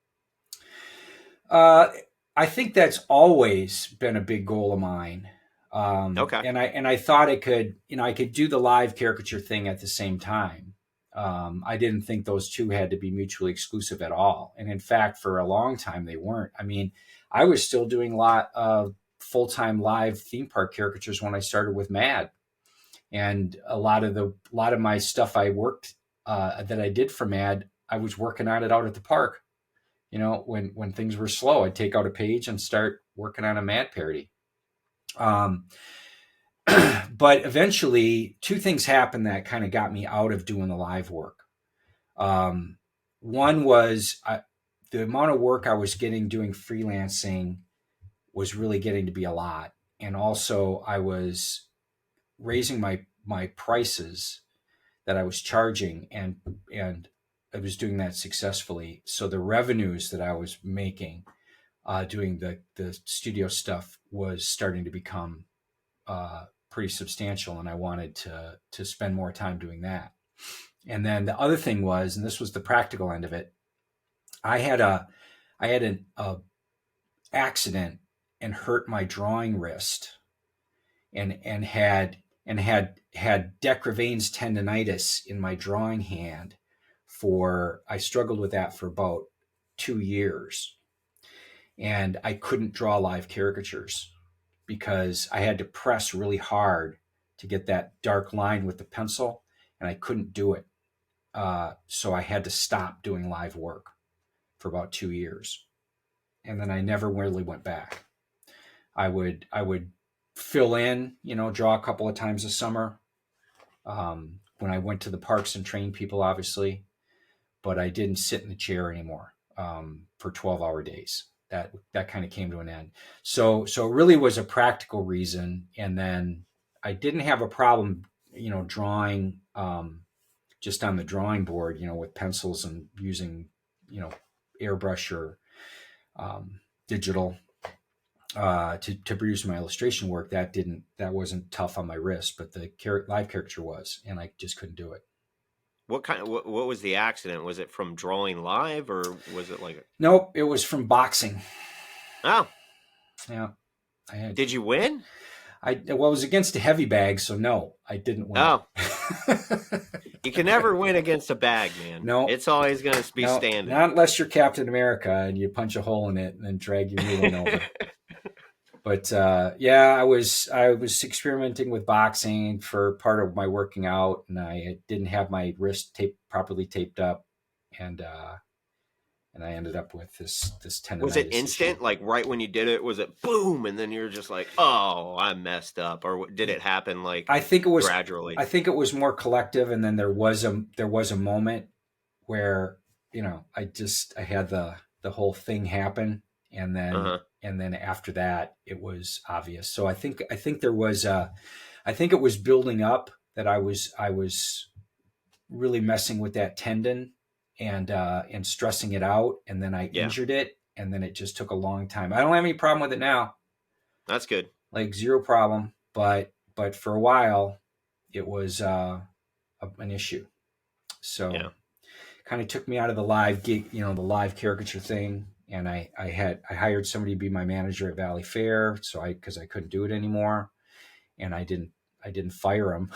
I think that's always been a big goal of mine. Okay. And I thought I could do the live caricature thing at the same time. I didn't think those two had to be mutually exclusive at all. And in fact, for a long time, they weren't. I mean, I was still doing a lot of full-time live theme park caricatures when I started with Mad. And a lot of my stuff I worked, that I did for Mad, I was working on it out at the park. When things were slow, I'd take out a page and start working on a Mad parody. But eventually, two things happened that kind of got me out of doing the live work. One was the amount of work I was getting doing freelancing was really getting to be a lot. And also I was raising my prices that I was charging, and I was doing that successfully. So the revenues that I was making doing the studio stuff was starting to become pretty substantial, and I wanted to spend more time doing that. And then the other thing was, and this was the practical end of it, I had an accident and hurt my drawing wrist, and had Decravain's tendonitis in my drawing hand. I struggled with that for about 2 years, and I couldn't draw live caricatures because I had to press really hard to get that dark line with the pencil, and I couldn't do it. So I had to stop doing live work for about 2 years. And then I never really went back. I would fill in, draw a couple of times a summer, when I went to the parks and trained people, obviously, but I didn't sit in the chair anymore for 12-hour days. That kind of came to an end. So it really was a practical reason. And then I didn't have a problem, drawing just on the drawing board, with pencils and using, airbrush or digital. to produce my illustration work, that wasn't tough on my wrist, but the live caricature was, and I just couldn't do it. What was the accident? Was it from drawing live, or was it like Nope, it was from boxing. Oh. Yeah. Did you win? Well, it was against a heavy bag, so no, I didn't win. Oh. You can never win against a bag, man. No. It's always going to be standing. Not unless you're Captain America and you punch a hole in it and then drag your new one over. But yeah, I was experimenting with boxing for part of my working out, and I didn't have my wrist properly taped up, and I ended up with this tendonitis. Was it instant? Issue. Like right when you did it, was it boom, and then you're just like, oh, I messed up, or did it happen like? I think it was gradually. I think it was more collective, and then there was a moment where I had the whole thing happen, and then and then after that it was obvious. So I think there was I think it was building up that I was really messing with that tendon and stressing it out, and then I injured it, and then it just took a long time. I don't have any problem with it now. That's good. Like zero problem, but for a while it was an issue. So kind of took me out of the live gig, the live caricature thing. And I hired somebody to be my manager at Valley Fair. So because I couldn't do it anymore, and I didn't fire him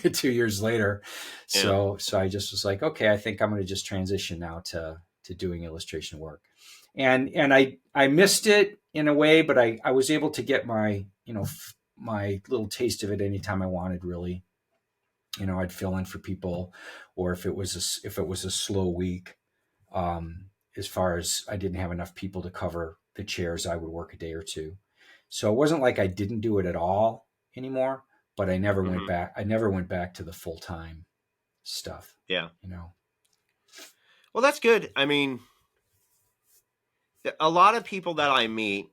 2 years later. So I just was like, okay, I think I'm going to just transition now to doing illustration work. And I missed it in a way, but I was able to get my, my little taste of it anytime I wanted, really. I'd fill in for people, or if it was a slow week, as far as I didn't have enough people to cover the chairs, I would work a day or two. So it wasn't like I didn't do it at all anymore, but I never went back. I never went back to the full-time stuff. Yeah. Well, that's good. I mean, a lot of people that I meet,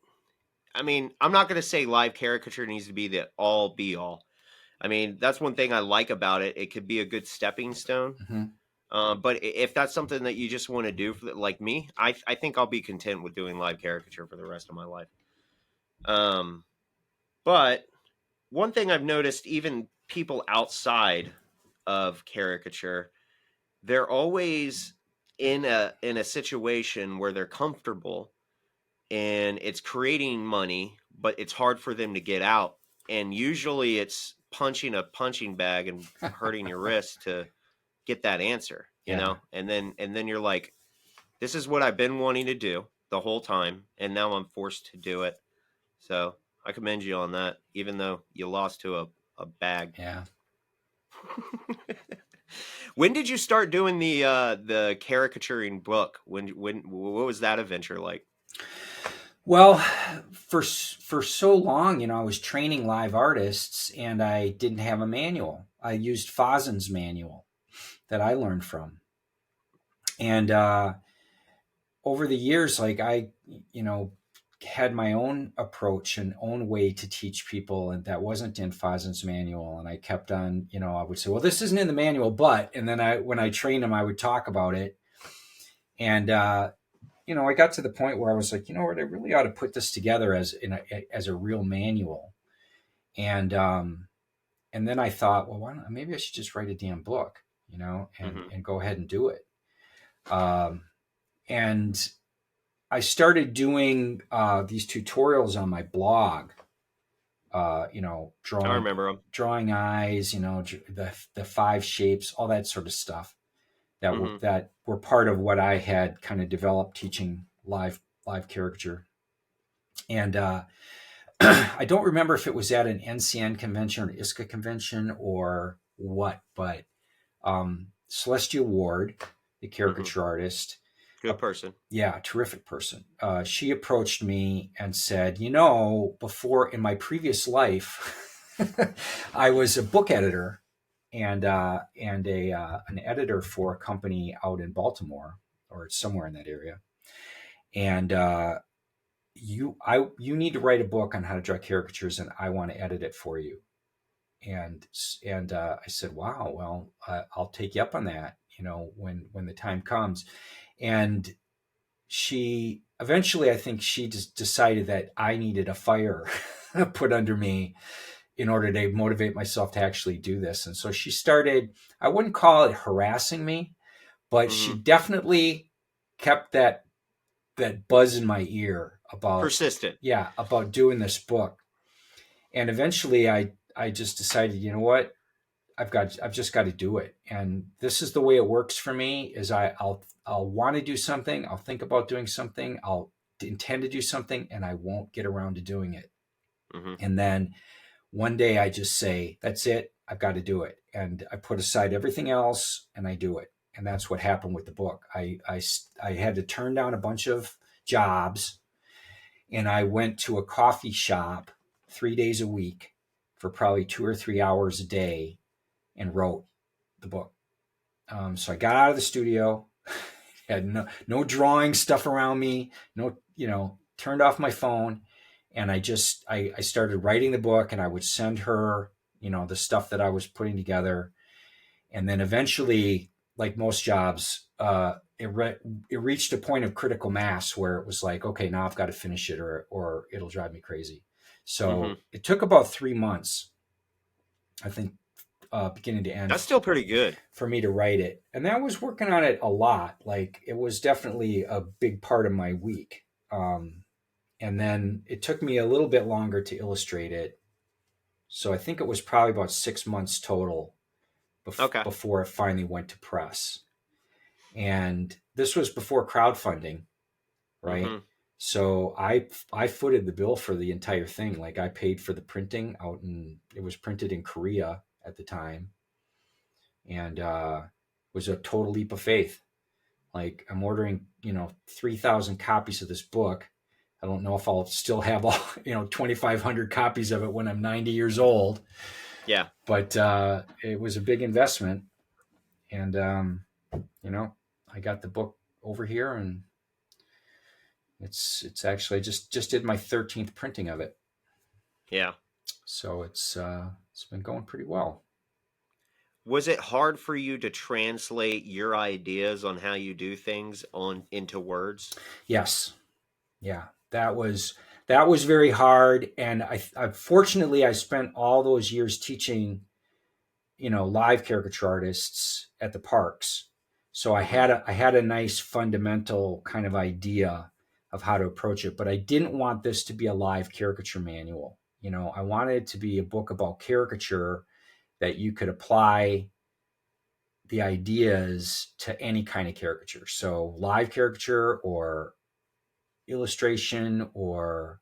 I'm not going to say live caricature needs to be the all be all. That's one thing I like about it. It could be a good stepping stone. Mm-hmm. But if that's something that you just want to do, like me, I think I'll be content with doing live caricature for the rest of my life. But one thing I've noticed, even people outside of caricature, they're always in a situation where they're comfortable and it's creating money, but it's hard for them to get out. And usually it's punching a punching bag and hurting your wrist to get that answer, you know? And then you're like, this is what I've been wanting to do the whole time, and now I'm forced to do it. So I commend you on that, even though you lost to a bag. Yeah. When did you start doing the caricaturing book? What was that adventure like? Well, for so long, I was training live artists, and I didn't have a manual. I used Fozen's manual that I learned from. And over the years, like I had my own approach and own way to teach people, and that wasn't in Fozen's manual. And I kept on, I would say, well, this isn't in the manual, but, and then when I trained them, I would talk about it. And, I got to the point where I was like, what, I really ought to put this together as a real manual. And then I thought, well, maybe I should just write a damn book, and go ahead and do it. And I started doing these tutorials on my blog, drawing, I remember them. Drawing eyes, the 5 shapes, all that sort of stuff that were part of what I had kind of developed teaching live caricature. And I don't remember if it was at an NCN convention or ISCA convention or what, but Celestia Ward, the caricature artist, good person. Yeah, terrific person. She approached me and said, before, in my previous life, I was a book editor and an editor for a company out in Baltimore or somewhere in that area. And you need to write a book on how to draw caricatures, and I want to edit it for you. And I said, wow, well, I'll take you up on that, when the time comes. And she eventually, I think she just decided that I needed a fire put under me in order to motivate myself to actually do this. And so she started, I wouldn't call it harassing me, but she definitely kept that buzz in my ear about, Persistent. about doing this book. And eventually I just decided, you know what, I've just got to do it. And this is the way it works for me is I'll want to do something. I'll think about doing something. I'll intend to do something and I won't get around to doing it. And then one day I just say, that's it. I've got to do it. And I put aside everything else and I do it. And that's what happened with the book. I had to turn down a bunch of jobs and I went to a coffee shop 3 days a week for probably 2 or 3 hours a day and wrote the book. So I got out of the studio, had no drawing stuff around me, turned off my phone. And I started writing the book and I would send her, the stuff that I was putting together. And then eventually, like most jobs, it reached a point of critical mass where it was like, okay, now I've got to finish it or it'll drive me crazy. So it took about 3 months, I think, beginning to end. That's still pretty good. For me to write it. And I was working on it a lot. Like it was definitely a big part of my week. And then it took me a little bit longer to illustrate it. So I think it was probably about 6 months total before it finally went to press. And this was before crowdfunding, right? So I footed the bill for the entire thing. Like I paid for the printing it was printed in Korea at the time. And it was a total leap of faith. Like I'm ordering, 3,000 copies of this book. I don't know if I'll still have all, 2,500 copies of it when I'm 90 years old. Yeah. But it was a big investment. And, I got the book over here and it's actually, I just did my 13th printing of it. Yeah. So it's been going pretty well. Was it hard for you to translate your ideas on how you do things into words? Yes. Yeah. That was very hard. And I fortunately, I spent all those years teaching, live caricature artists at the parks. So I had a nice fundamental kind of idea of how to approach it, but I didn't want this to be a live caricature manual. I wanted it to be a book about caricature that you could apply the ideas to any kind of caricature. So live caricature or illustration or,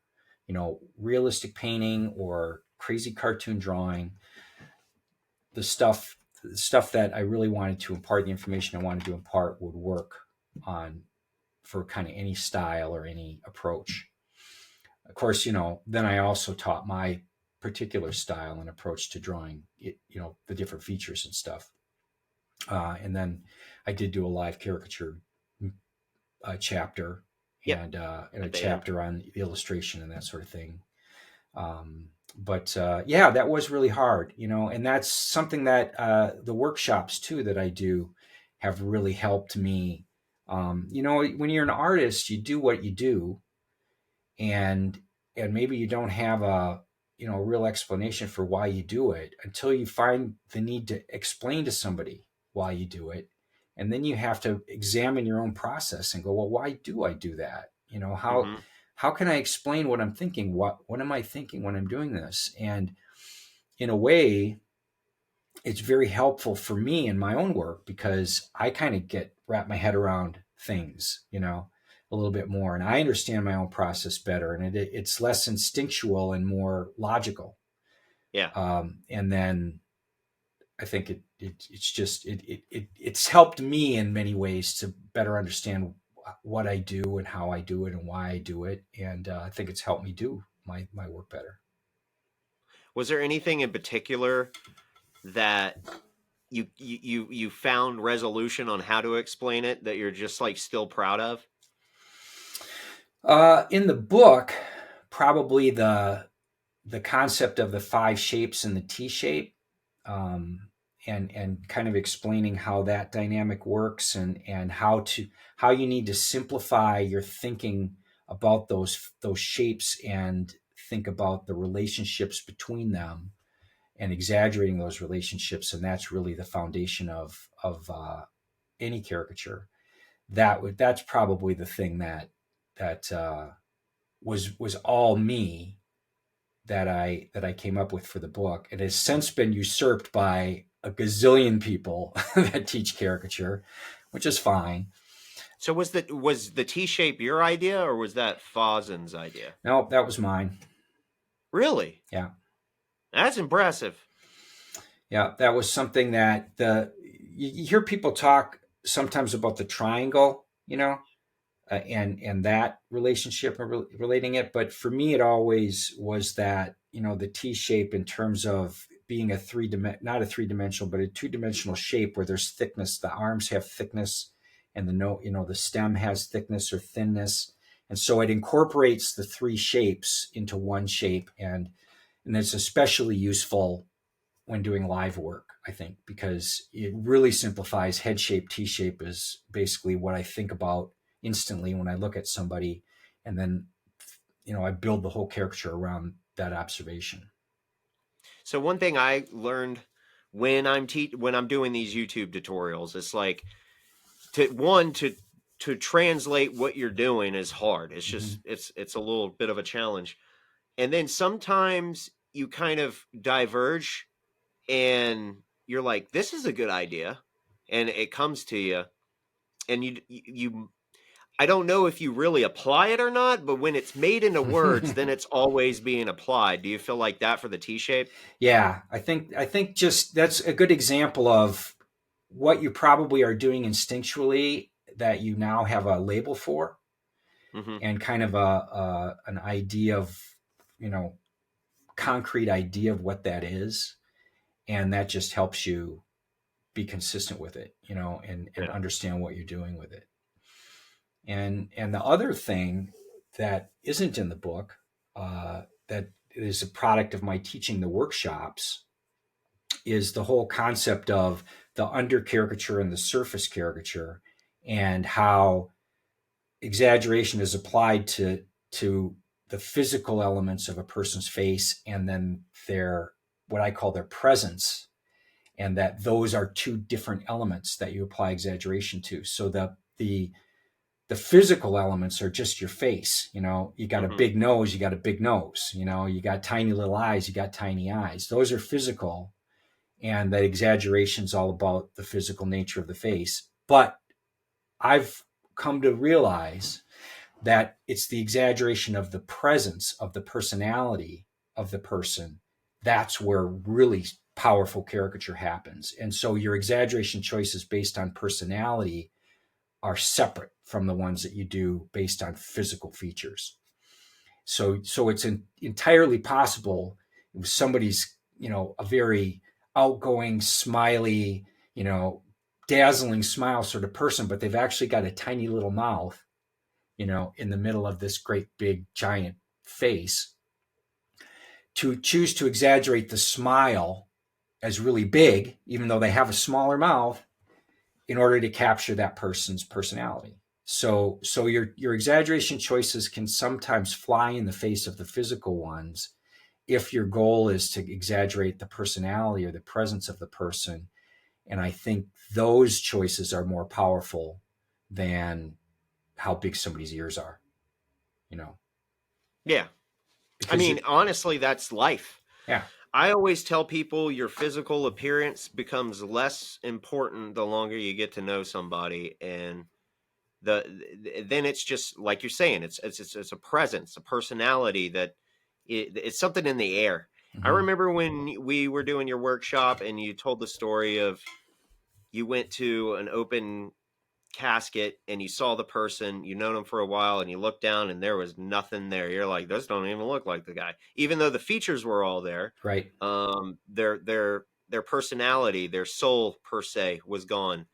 realistic painting or crazy cartoon drawing, the stuff that I really wanted to impart, the information I wanted to impart would work on for kind of any style or any approach. Of course, then I also taught my particular style and approach to drawing, the different features and stuff. And then I did do a live caricature chapter and a chapter on illustration and that sort of thing. But that was really hard, and that's something that the workshops too that I do have really helped me. When you're an artist, you do what you do, and maybe you don't have a real explanation for why you do it until you find the need to explain to somebody why you do it. And then you have to examine your own process and go, well, why do I do that? How can I explain what I'm thinking? What am I thinking when I'm doing this? And in a way, it's very helpful for me in my own work because I kind of wrap my head around things, a little bit more. And I understand my own process better. And it's less instinctual and more logical. Yeah. And then I think it's helped me in many ways to better understand what I do and how I do it and why I do it. And I think it's helped me do my work better. Was there anything in particular that you found resolution on how to explain it that you're just like still proud of? In the book, probably the concept of the 5 shapes and the T shape. and kind of explaining how that dynamic works, and how you need to simplify your thinking about those shapes and think about the relationships between them and exaggerating those relationships. And that's really the foundation of any caricature. That's probably the thing that was all me, that I came up with for the book. It has since been usurped by a gazillion people that teach caricature, which is fine. So was the T shape your idea, or was that Fozen's idea? No, that was mine. Really? Yeah. That's impressive. Yeah, that was something that you hear people talk sometimes about the triangle, and that relationship, relating it. But for me, it always was that, the T shape, in terms of being not a three-dimensional, but a two-dimensional shape where there's thickness. The arms have thickness, and the stem has thickness or thinness. And so it incorporates the three shapes into one shape. And it's especially useful when doing live work, I think, because it really simplifies. Head shape, T shape is basically what I think about instantly when I look at somebody, and then I build the whole caricature around that observation. So one thing I learned when I'm doing these YouTube tutorials, it's like to translate what you're doing is hard. It's just it's a little bit of a challenge. And then sometimes you kind of diverge and you're like, this is a good idea, and it comes to you, and you I don't know if you really apply it or not, but when it's made into words, then it's always being applied. Do you feel like that for the T shape? Yeah, I think just that's a good example of what you probably are doing instinctually that you now have a label for, and kind of an idea of, concrete idea of what that is. And that just helps you be consistent with it, and understand what you're doing with it. And the other thing that isn't in the book, that is a product of my teaching the workshops, is the whole concept of the under caricature and the surface caricature, and how exaggeration is applied to the physical elements of a person's face, and then what I call their presence, and that those are two different elements that you apply exaggeration to. So the physical elements are just your face. You got a big nose, you got a big nose. You got tiny little eyes, you got tiny eyes. Those are physical, and that exaggeration is all about the physical nature of the face. But I've come to realize that it's the exaggeration of the presence, of the personality of the person. That's where really powerful caricature happens. And so your exaggeration choices based on personality are separate from the ones that you do based on physical features. So it's entirely possible if somebody's, a very outgoing, smiley, dazzling smile sort of person, but they've actually got a tiny little mouth, in the middle of this great big giant face, to choose to exaggerate the smile as really big, even though they have a smaller mouth, in order to capture that person's personality. So your exaggeration choices can sometimes fly in the face of the physical ones if your goal is to exaggerate the personality or the presence of the person. And I think those choices are more powerful than how big somebody's ears are, Yeah. Because I mean, honestly, that's life. Yeah. I always tell people your physical appearance becomes less important the longer you get to know somebody, and then it's just like you're saying, it's a presence, a personality that it's something in the air. I remember when we were doing your workshop and you told the story of you went to an open casket and you saw the person, you known him for a while, and you looked down and there was nothing there. You're like, this don't even look like the guy, even though the features were all there. Right. Their personality, their soul per se, was gone.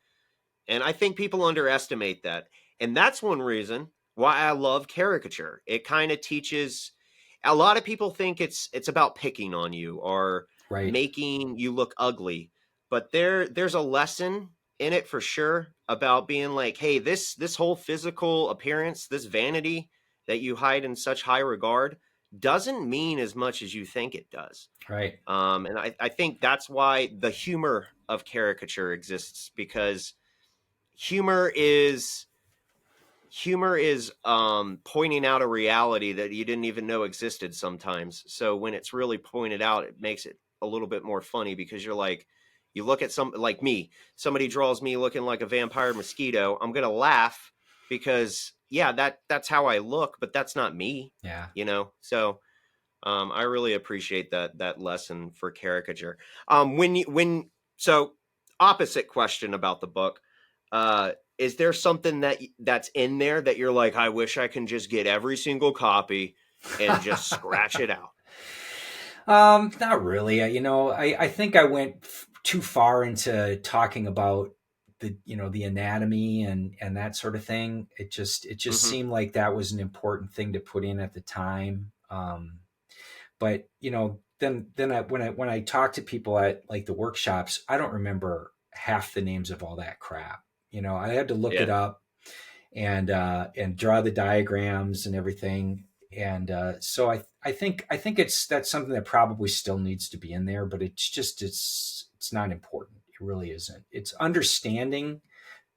And I think people underestimate that. And that's one reason why I love caricature. It kind of teaches. A lot of people think it's about picking on you or Right. making you look ugly. but there's a lesson in it for sure about being like, hey, this whole physical appearance, this vanity that you hide in such high regard doesn't mean as much as you think it does. Right. And I think that's why the humor of caricature exists, because humor is pointing out a reality that you didn't even know existed sometimes. So when it's really pointed out, it makes it a little bit more funny, because you're like, you look at like me, somebody draws me looking like a vampire mosquito, I'm gonna laugh because yeah, that's how I look, but that's not me. Yeah. So I really appreciate that lesson for caricature. So opposite question about the book. Is there something that's in there that you're like, I wish I can just get every single copy and just scratch it out? Not really. I think I went too far into talking about the anatomy and that sort of thing. It just Mm-hmm. seemed like that was an important thing to put in at the time. But when I talk to people at like the workshops, I don't remember half the names of all that crap. I had to look Yeah. it up and draw the diagrams and everything. And so I think that's something that probably still needs to be in there, but it's not important. It really isn't. It's understanding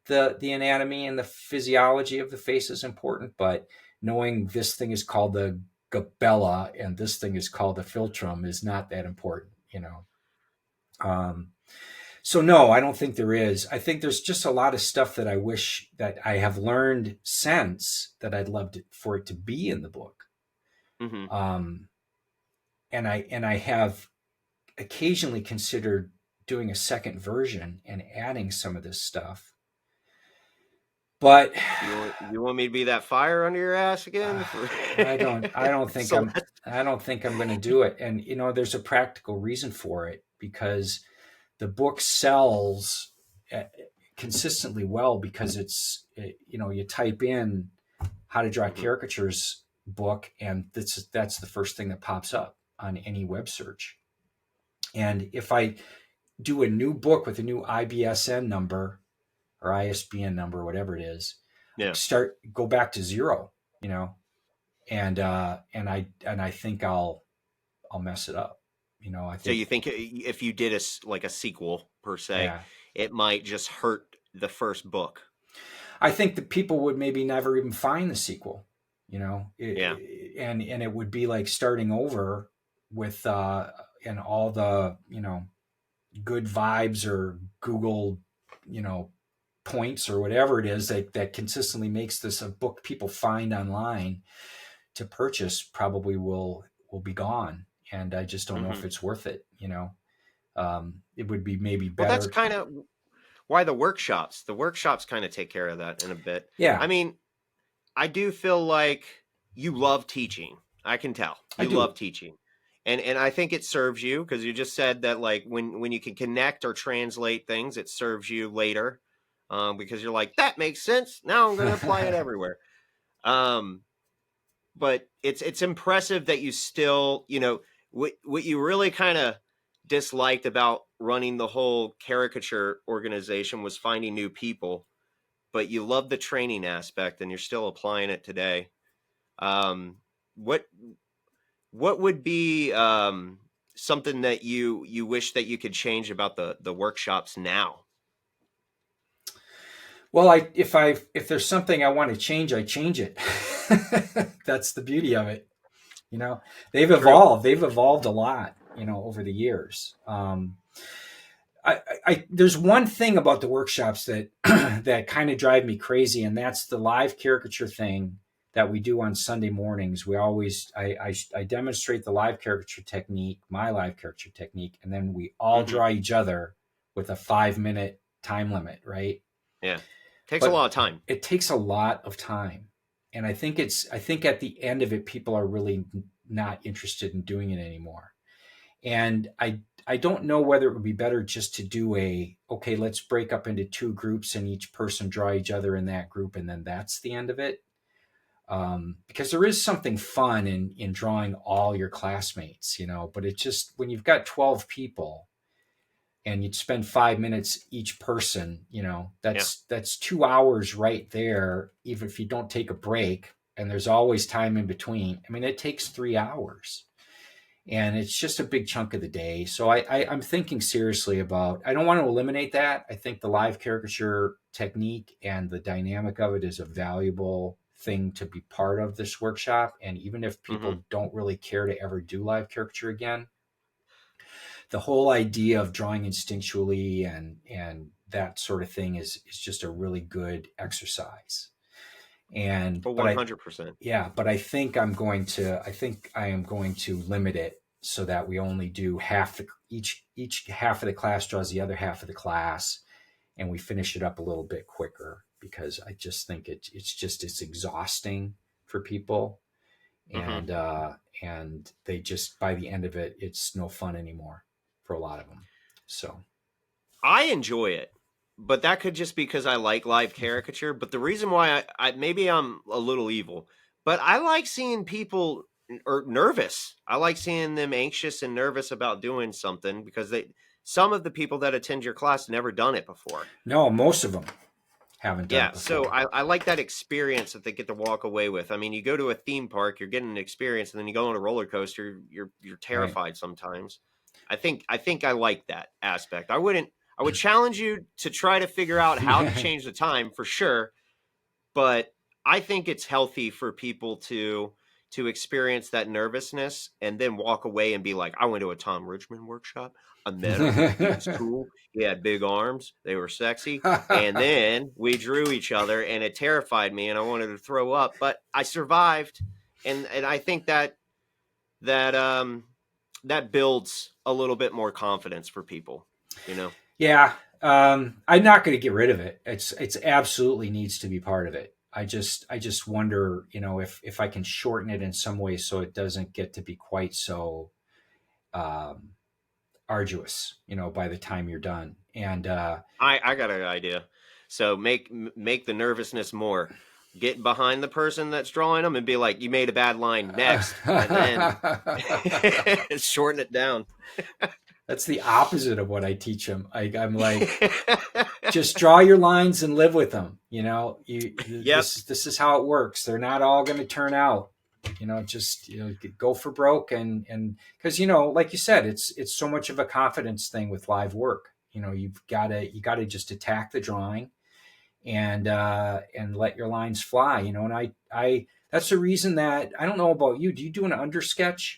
the anatomy and the physiology of the face is important, but knowing this thing is called the gabella and this thing is called the philtrum is not that important. Um, so no, I don't think there is. I think there's just a lot of stuff that I wish that I have learned since that I'd love for it to be in the book. Mm-hmm. Um, and I have occasionally considered doing a second version and adding some of this stuff. But you want me to be that fire under your ass again? I don't think So I'm going to do it. And there's a practical reason for it, because the book sells consistently well because you type in how to draw caricatures book, and that's the first thing that pops up on any web search. And if I do a new book with a new IBSN number or ISBN number, whatever it is, yeah. go back to zero, and I think I'll mess it up. I So think, you think if you did like a sequel per se, yeah, it might just hurt the first book? I think that people would maybe never even find the sequel, Yeah. and it would be like starting over with and all the good vibes or Google points or whatever it is that consistently makes this a book people find online to purchase probably will be gone, and I just don't know Mm-hmm. if it's worth it. It would be maybe Well, that's better. kind of why the workshops kind of take care of that in a bit. Yeah, I mean, I do feel like you love teaching. I can tell I you do. love teaching, and I think it serves you, because you just said that like when you can connect or translate things, it serves you later, because you're like, that makes sense. Now I'm going to apply it everywhere. Um, but it's impressive that you still, what you really kind of disliked about running the whole caricature organization was finding new people, but you love the training aspect and you're still applying it today. um what what would be something that you wish that you could change about the workshops now? Well, if there's something I want to change, I change it. That's the beauty of it. You know, they've True. evolved. They've evolved a lot. Over the years. There's one thing about the workshops that that kind of drive me crazy, and that's the live caricature thing that we do on Sunday mornings. I demonstrate the live caricature technique, my live caricature technique, and then we all Hmm. draw each other with a 5-minute time limit, right? Yeah, takes a But lot of time. it takes a lot of time, and I think at the end of it, people are really not interested in doing it anymore. And I don't know whether it would be better just to do okay, let's break up into 2 groups and each person draw each other in that group, and then that's the end of it. Because there is something fun in drawing all your classmates, but it just, when you've got 12 people, and you'd spend 5 minutes each person, that's 2 hours right there, even if you don't take a break, and there's always time in between. I mean, it takes 3 hours, and it's just a big chunk of the day. So I'm thinking seriously about, I don't want to eliminate that. I think the live caricature technique and the dynamic of it is a valuable thing to be part of this workshop. And even if people don't really care to ever do live caricature again, the whole idea of drawing instinctually and that sort of thing is just a really good exercise. And 100%. But I think I am going to limit it so that we only do each half of the class draws the other half of the class, and we finish it up a little bit quicker, because I just think it's exhausting for people, and they just, by the end of it, it's no fun anymore for a lot of them. So I enjoy it, but that could just be because I like live caricature. But the reason why I maybe I'm a little evil, but I like seeing people nervous. I like seeing them anxious and nervous about doing something, because some of the people that attend your class never done it before. No, most of them haven't done it before. So I like that experience that they get to walk away with. I mean, you go to a theme park, you're getting an experience, and then you go on a roller coaster, you're terrified sometimes. I think I like that aspect. I would challenge you to try to figure out how to change the time, for sure. But I think it's healthy for people to experience that nervousness and then walk away and be like, I went to a Tom Richmond workshop. I met him. He was cool. He had big arms. They were sexy. And then we drew each other, and it terrified me, and I wanted to throw up. But I survived. And I think that builds a little bit more confidence for people, Yeah. I'm not going to get rid of it. It's absolutely needs to be part of it. I just wonder, if I can shorten it in some way so it doesn't get to be quite so arduous, by the time you're done. And I got an idea. So make the nervousness more. Get behind the person that's drawing them and be like, you made a bad line, next. And then shorten it down. That's the opposite of what I teach them. I'm like, just draw your lines and live with them. This is how it works. They're not all going to turn out, just, go for broke. And because, like you said, it's so much of a confidence thing with live work. You got to just attack the drawing and let your lines fly, and I that's the reason that, I don't know about you. Do you do an undersketch?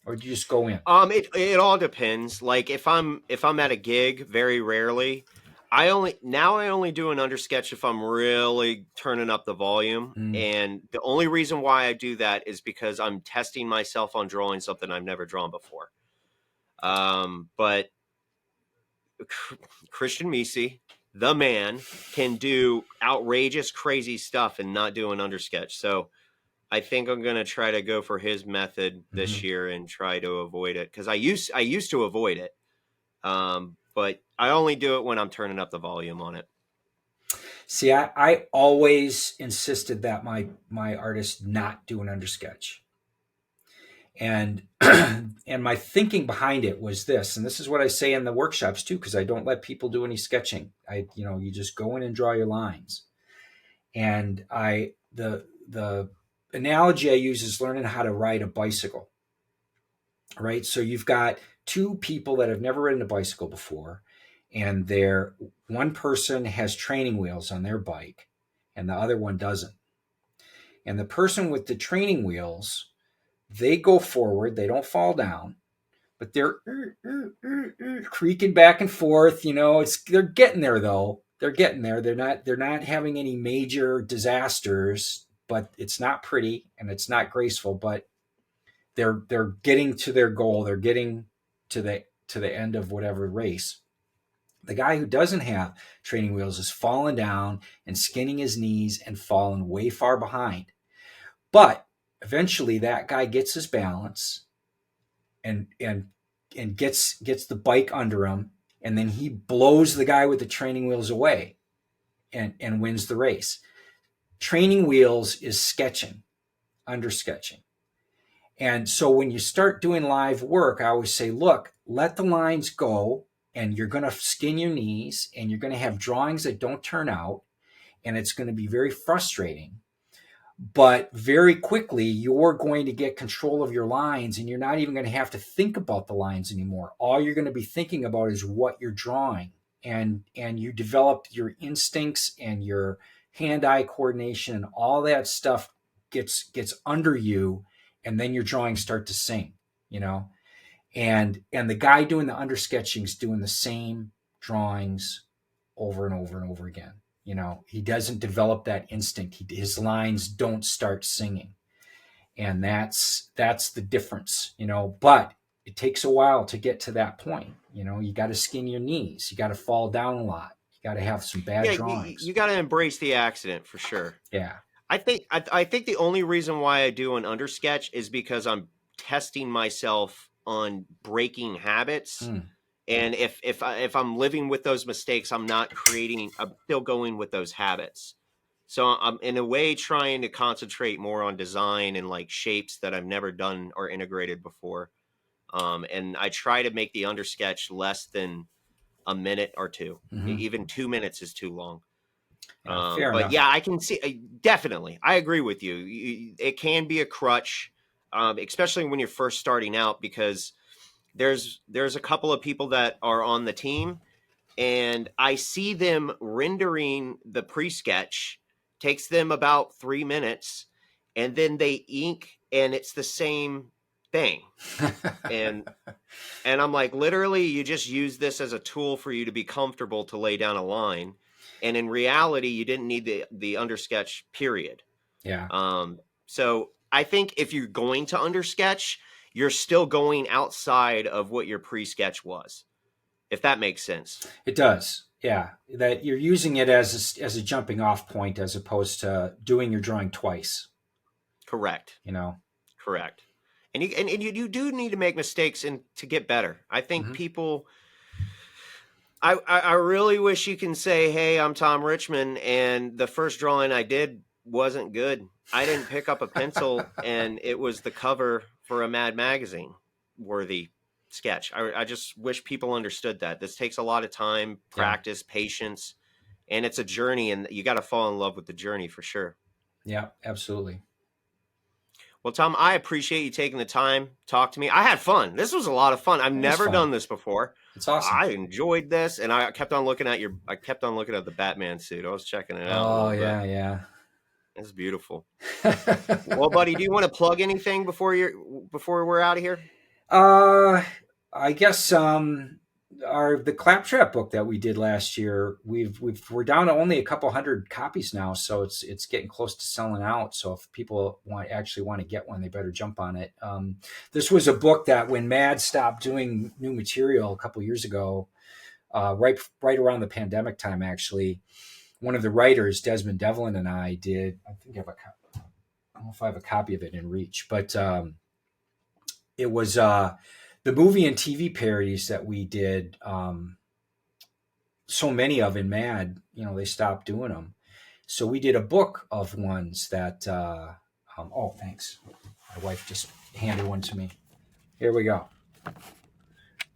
Or do you just go in? It all depends. Like if I'm at a gig, very rarely. I only do an undersketch if I'm really turning up the volume. And the only reason why I do that is because I'm testing myself on drawing something I've never drawn before. But Christian Misi, the man, can do outrageous, crazy stuff and not do an undersketch. So I think I'm going to try to go for his method this year and try to avoid it, because I used to avoid it, but I only do it when I'm turning up the volume on it. See, I always insisted that my artists not do an undersketch, and and my thinking behind it was this, and this is what I say in the workshops too, because I don't let people do any sketching. You just go in and draw your lines, and the analogy I use is learning how to ride a bicycle, right? So you've got two people that have never ridden a bicycle before, and one person has training wheels on their bike and the other one doesn't. And the person with the training wheels, they go forward, they don't fall down, but they're creaking back and forth. They're getting there though. They're getting there. They're not having any major disasters, but it's not pretty and it's not graceful, but they're getting to their goal. They're getting to the end of whatever race. The guy who doesn't have training wheels is falling down and skinning his knees and falling way far behind. But eventually that guy gets his balance and gets the bike under him, and then he blows the guy with the training wheels away and wins the race. Training wheels is sketching, undersketching. And so when you start doing live work, I always say, look, let the lines go and you're going to skin your knees, and you're going to have drawings that don't turn out, and it's going to be very frustrating. But very quickly, you're going to get control of your lines, and you're not even going to have to think about the lines anymore. All you're going to be thinking about is what you're drawing, and you develop your instincts and your hand-eye coordination, and all that stuff gets under you, and then your drawings start to sing, you know. And the guy doing the undersketching is doing the same drawings over and over and over again. You know, he doesn't develop that instinct. His lines don't start singing, and that's the difference. You know, but it takes a while to get to that point. You know, you got to skin your knees. You got to fall down a lot. You got to have some bad drawings. You got to embrace the accident for sure. Yeah. I think the only reason why I do an undersketch is because I'm testing myself on breaking habits. And if I'm living with those mistakes, I'm still going with those habits. So I'm in a way trying to concentrate more on design and like shapes that I've never done or integrated before. And I try to make the undersketch less than a minute or two. Even 2 minutes is too long. Fair but enough. Yeah, I can see, definitely. I agree with you. It can be a crutch, especially when you're first starting out, because there's a couple of people that are on the team, and I see them rendering the pre-sketch. Takes them about 3 minutes, and then they ink, and it's the same thing. and I'm like, literally, you just use this as a tool for you to be comfortable to lay down a line. And in reality, you didn't need the undersketch, period. Yeah. So I think if you're going to undersketch, you're still going outside of what your pre-sketch was, if that makes sense. It does. Yeah. That you're using it as a jumping off point as opposed to doing your drawing twice. Correct. You know? Correct. And you do need to make mistakes and to get better. I think people... I really wish you can say, hey, I'm Tom Richmond, and the first drawing I did wasn't good. I didn't pick up a pencil, and it was the cover for a Mad magazine worthy sketch. I just wish people understood that. This takes a lot of time, practice, patience, and it's a journey, and you got to fall in love with the journey for sure. Yeah, absolutely. Well, Tom, I appreciate you taking the time to talk to me. I had fun. This was a lot of fun. I've never done this before. It's awesome. I enjoyed this, and I kept on looking at the Batman suit. I was checking it out. Oh, yeah. It's beautiful. Well, buddy, do you want to plug anything before we're out of here? I guess the Claptrap book that we did last year, we're down to only a couple hundred copies now, so it's getting close to selling out. So if people want to get one, they better jump on it. This was a book that when Mad stopped doing new material a couple years ago, right around the pandemic time, actually, one of the writers, Desmond Devlin, and I did. I think I have I don't know if I have a copy of it in reach, but it was the movie and TV parodies that we did. So many of in Mad, they stopped doing them. So we did a book of ones that. Oh, thanks. My wife just handed one to me. Here we go.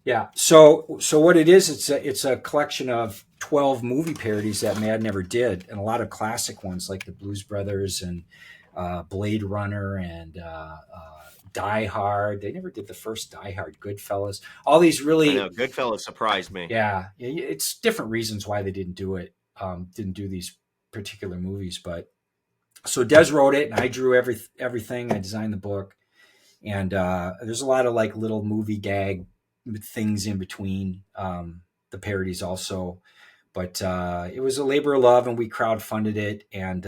Yeah. So what it is, it's a collection of 12 movie parodies that Mad never did, and a lot of classic ones like the Blues Brothers and Blade Runner and Die Hard. They never did the first Die Hard. Goodfellas. All these really. I know, Goodfellas surprised me. Yeah, it's different reasons why they didn't do it. Didn't do these particular movies, but so Des wrote it, and I drew everything. I designed the book, and there's a lot of like little movie gag things in between the parodies also, but it was a labor of love, and we crowdfunded it, and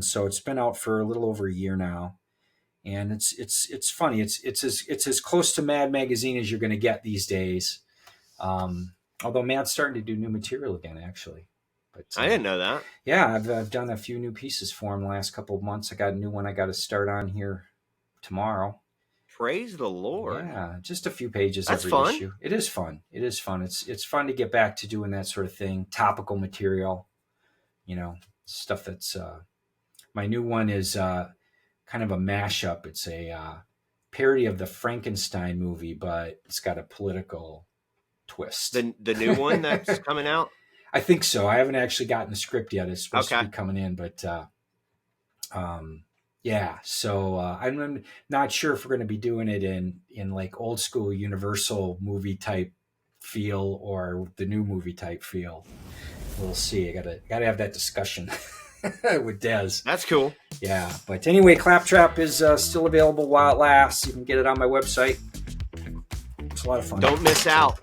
so it's been out for a little over a year now, and it's funny. It's as close to Mad Magazine as you're going to get these days. Although Mad's starting to do new material again, actually. But I didn't know that. Yeah, I've done a few new pieces for him the last couple of months. I got a new one I got to start on here tomorrow. Praise the Lord. Yeah, just a few pages That's every fun. issue. It is fun. It's fun to get back to doing that sort of thing. Topical material, stuff that's my new one is kind of a mashup. It's a parody of the Frankenstein movie, but it's got a political twist. The new one that's coming out? I think so. I haven't actually gotten the script yet. It's supposed to be coming in, but yeah. So I'm not sure if we're going to be doing it in like old school Universal movie type feel or the new movie type feel. We'll see. I gotta have that discussion with Des. That's cool. Yeah. But anyway, Claptrap is still available while it lasts. You can get it on my website. It's a lot of fun. Don't miss out.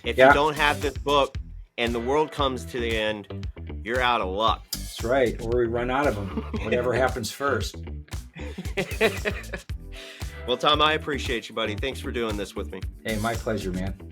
If you don't have this book and the world comes to the end, you're out of luck. That's right. Or we run out of them. Whatever happens first. Well, Tom, I appreciate you, buddy. Thanks for doing this with me. Hey, my pleasure, man.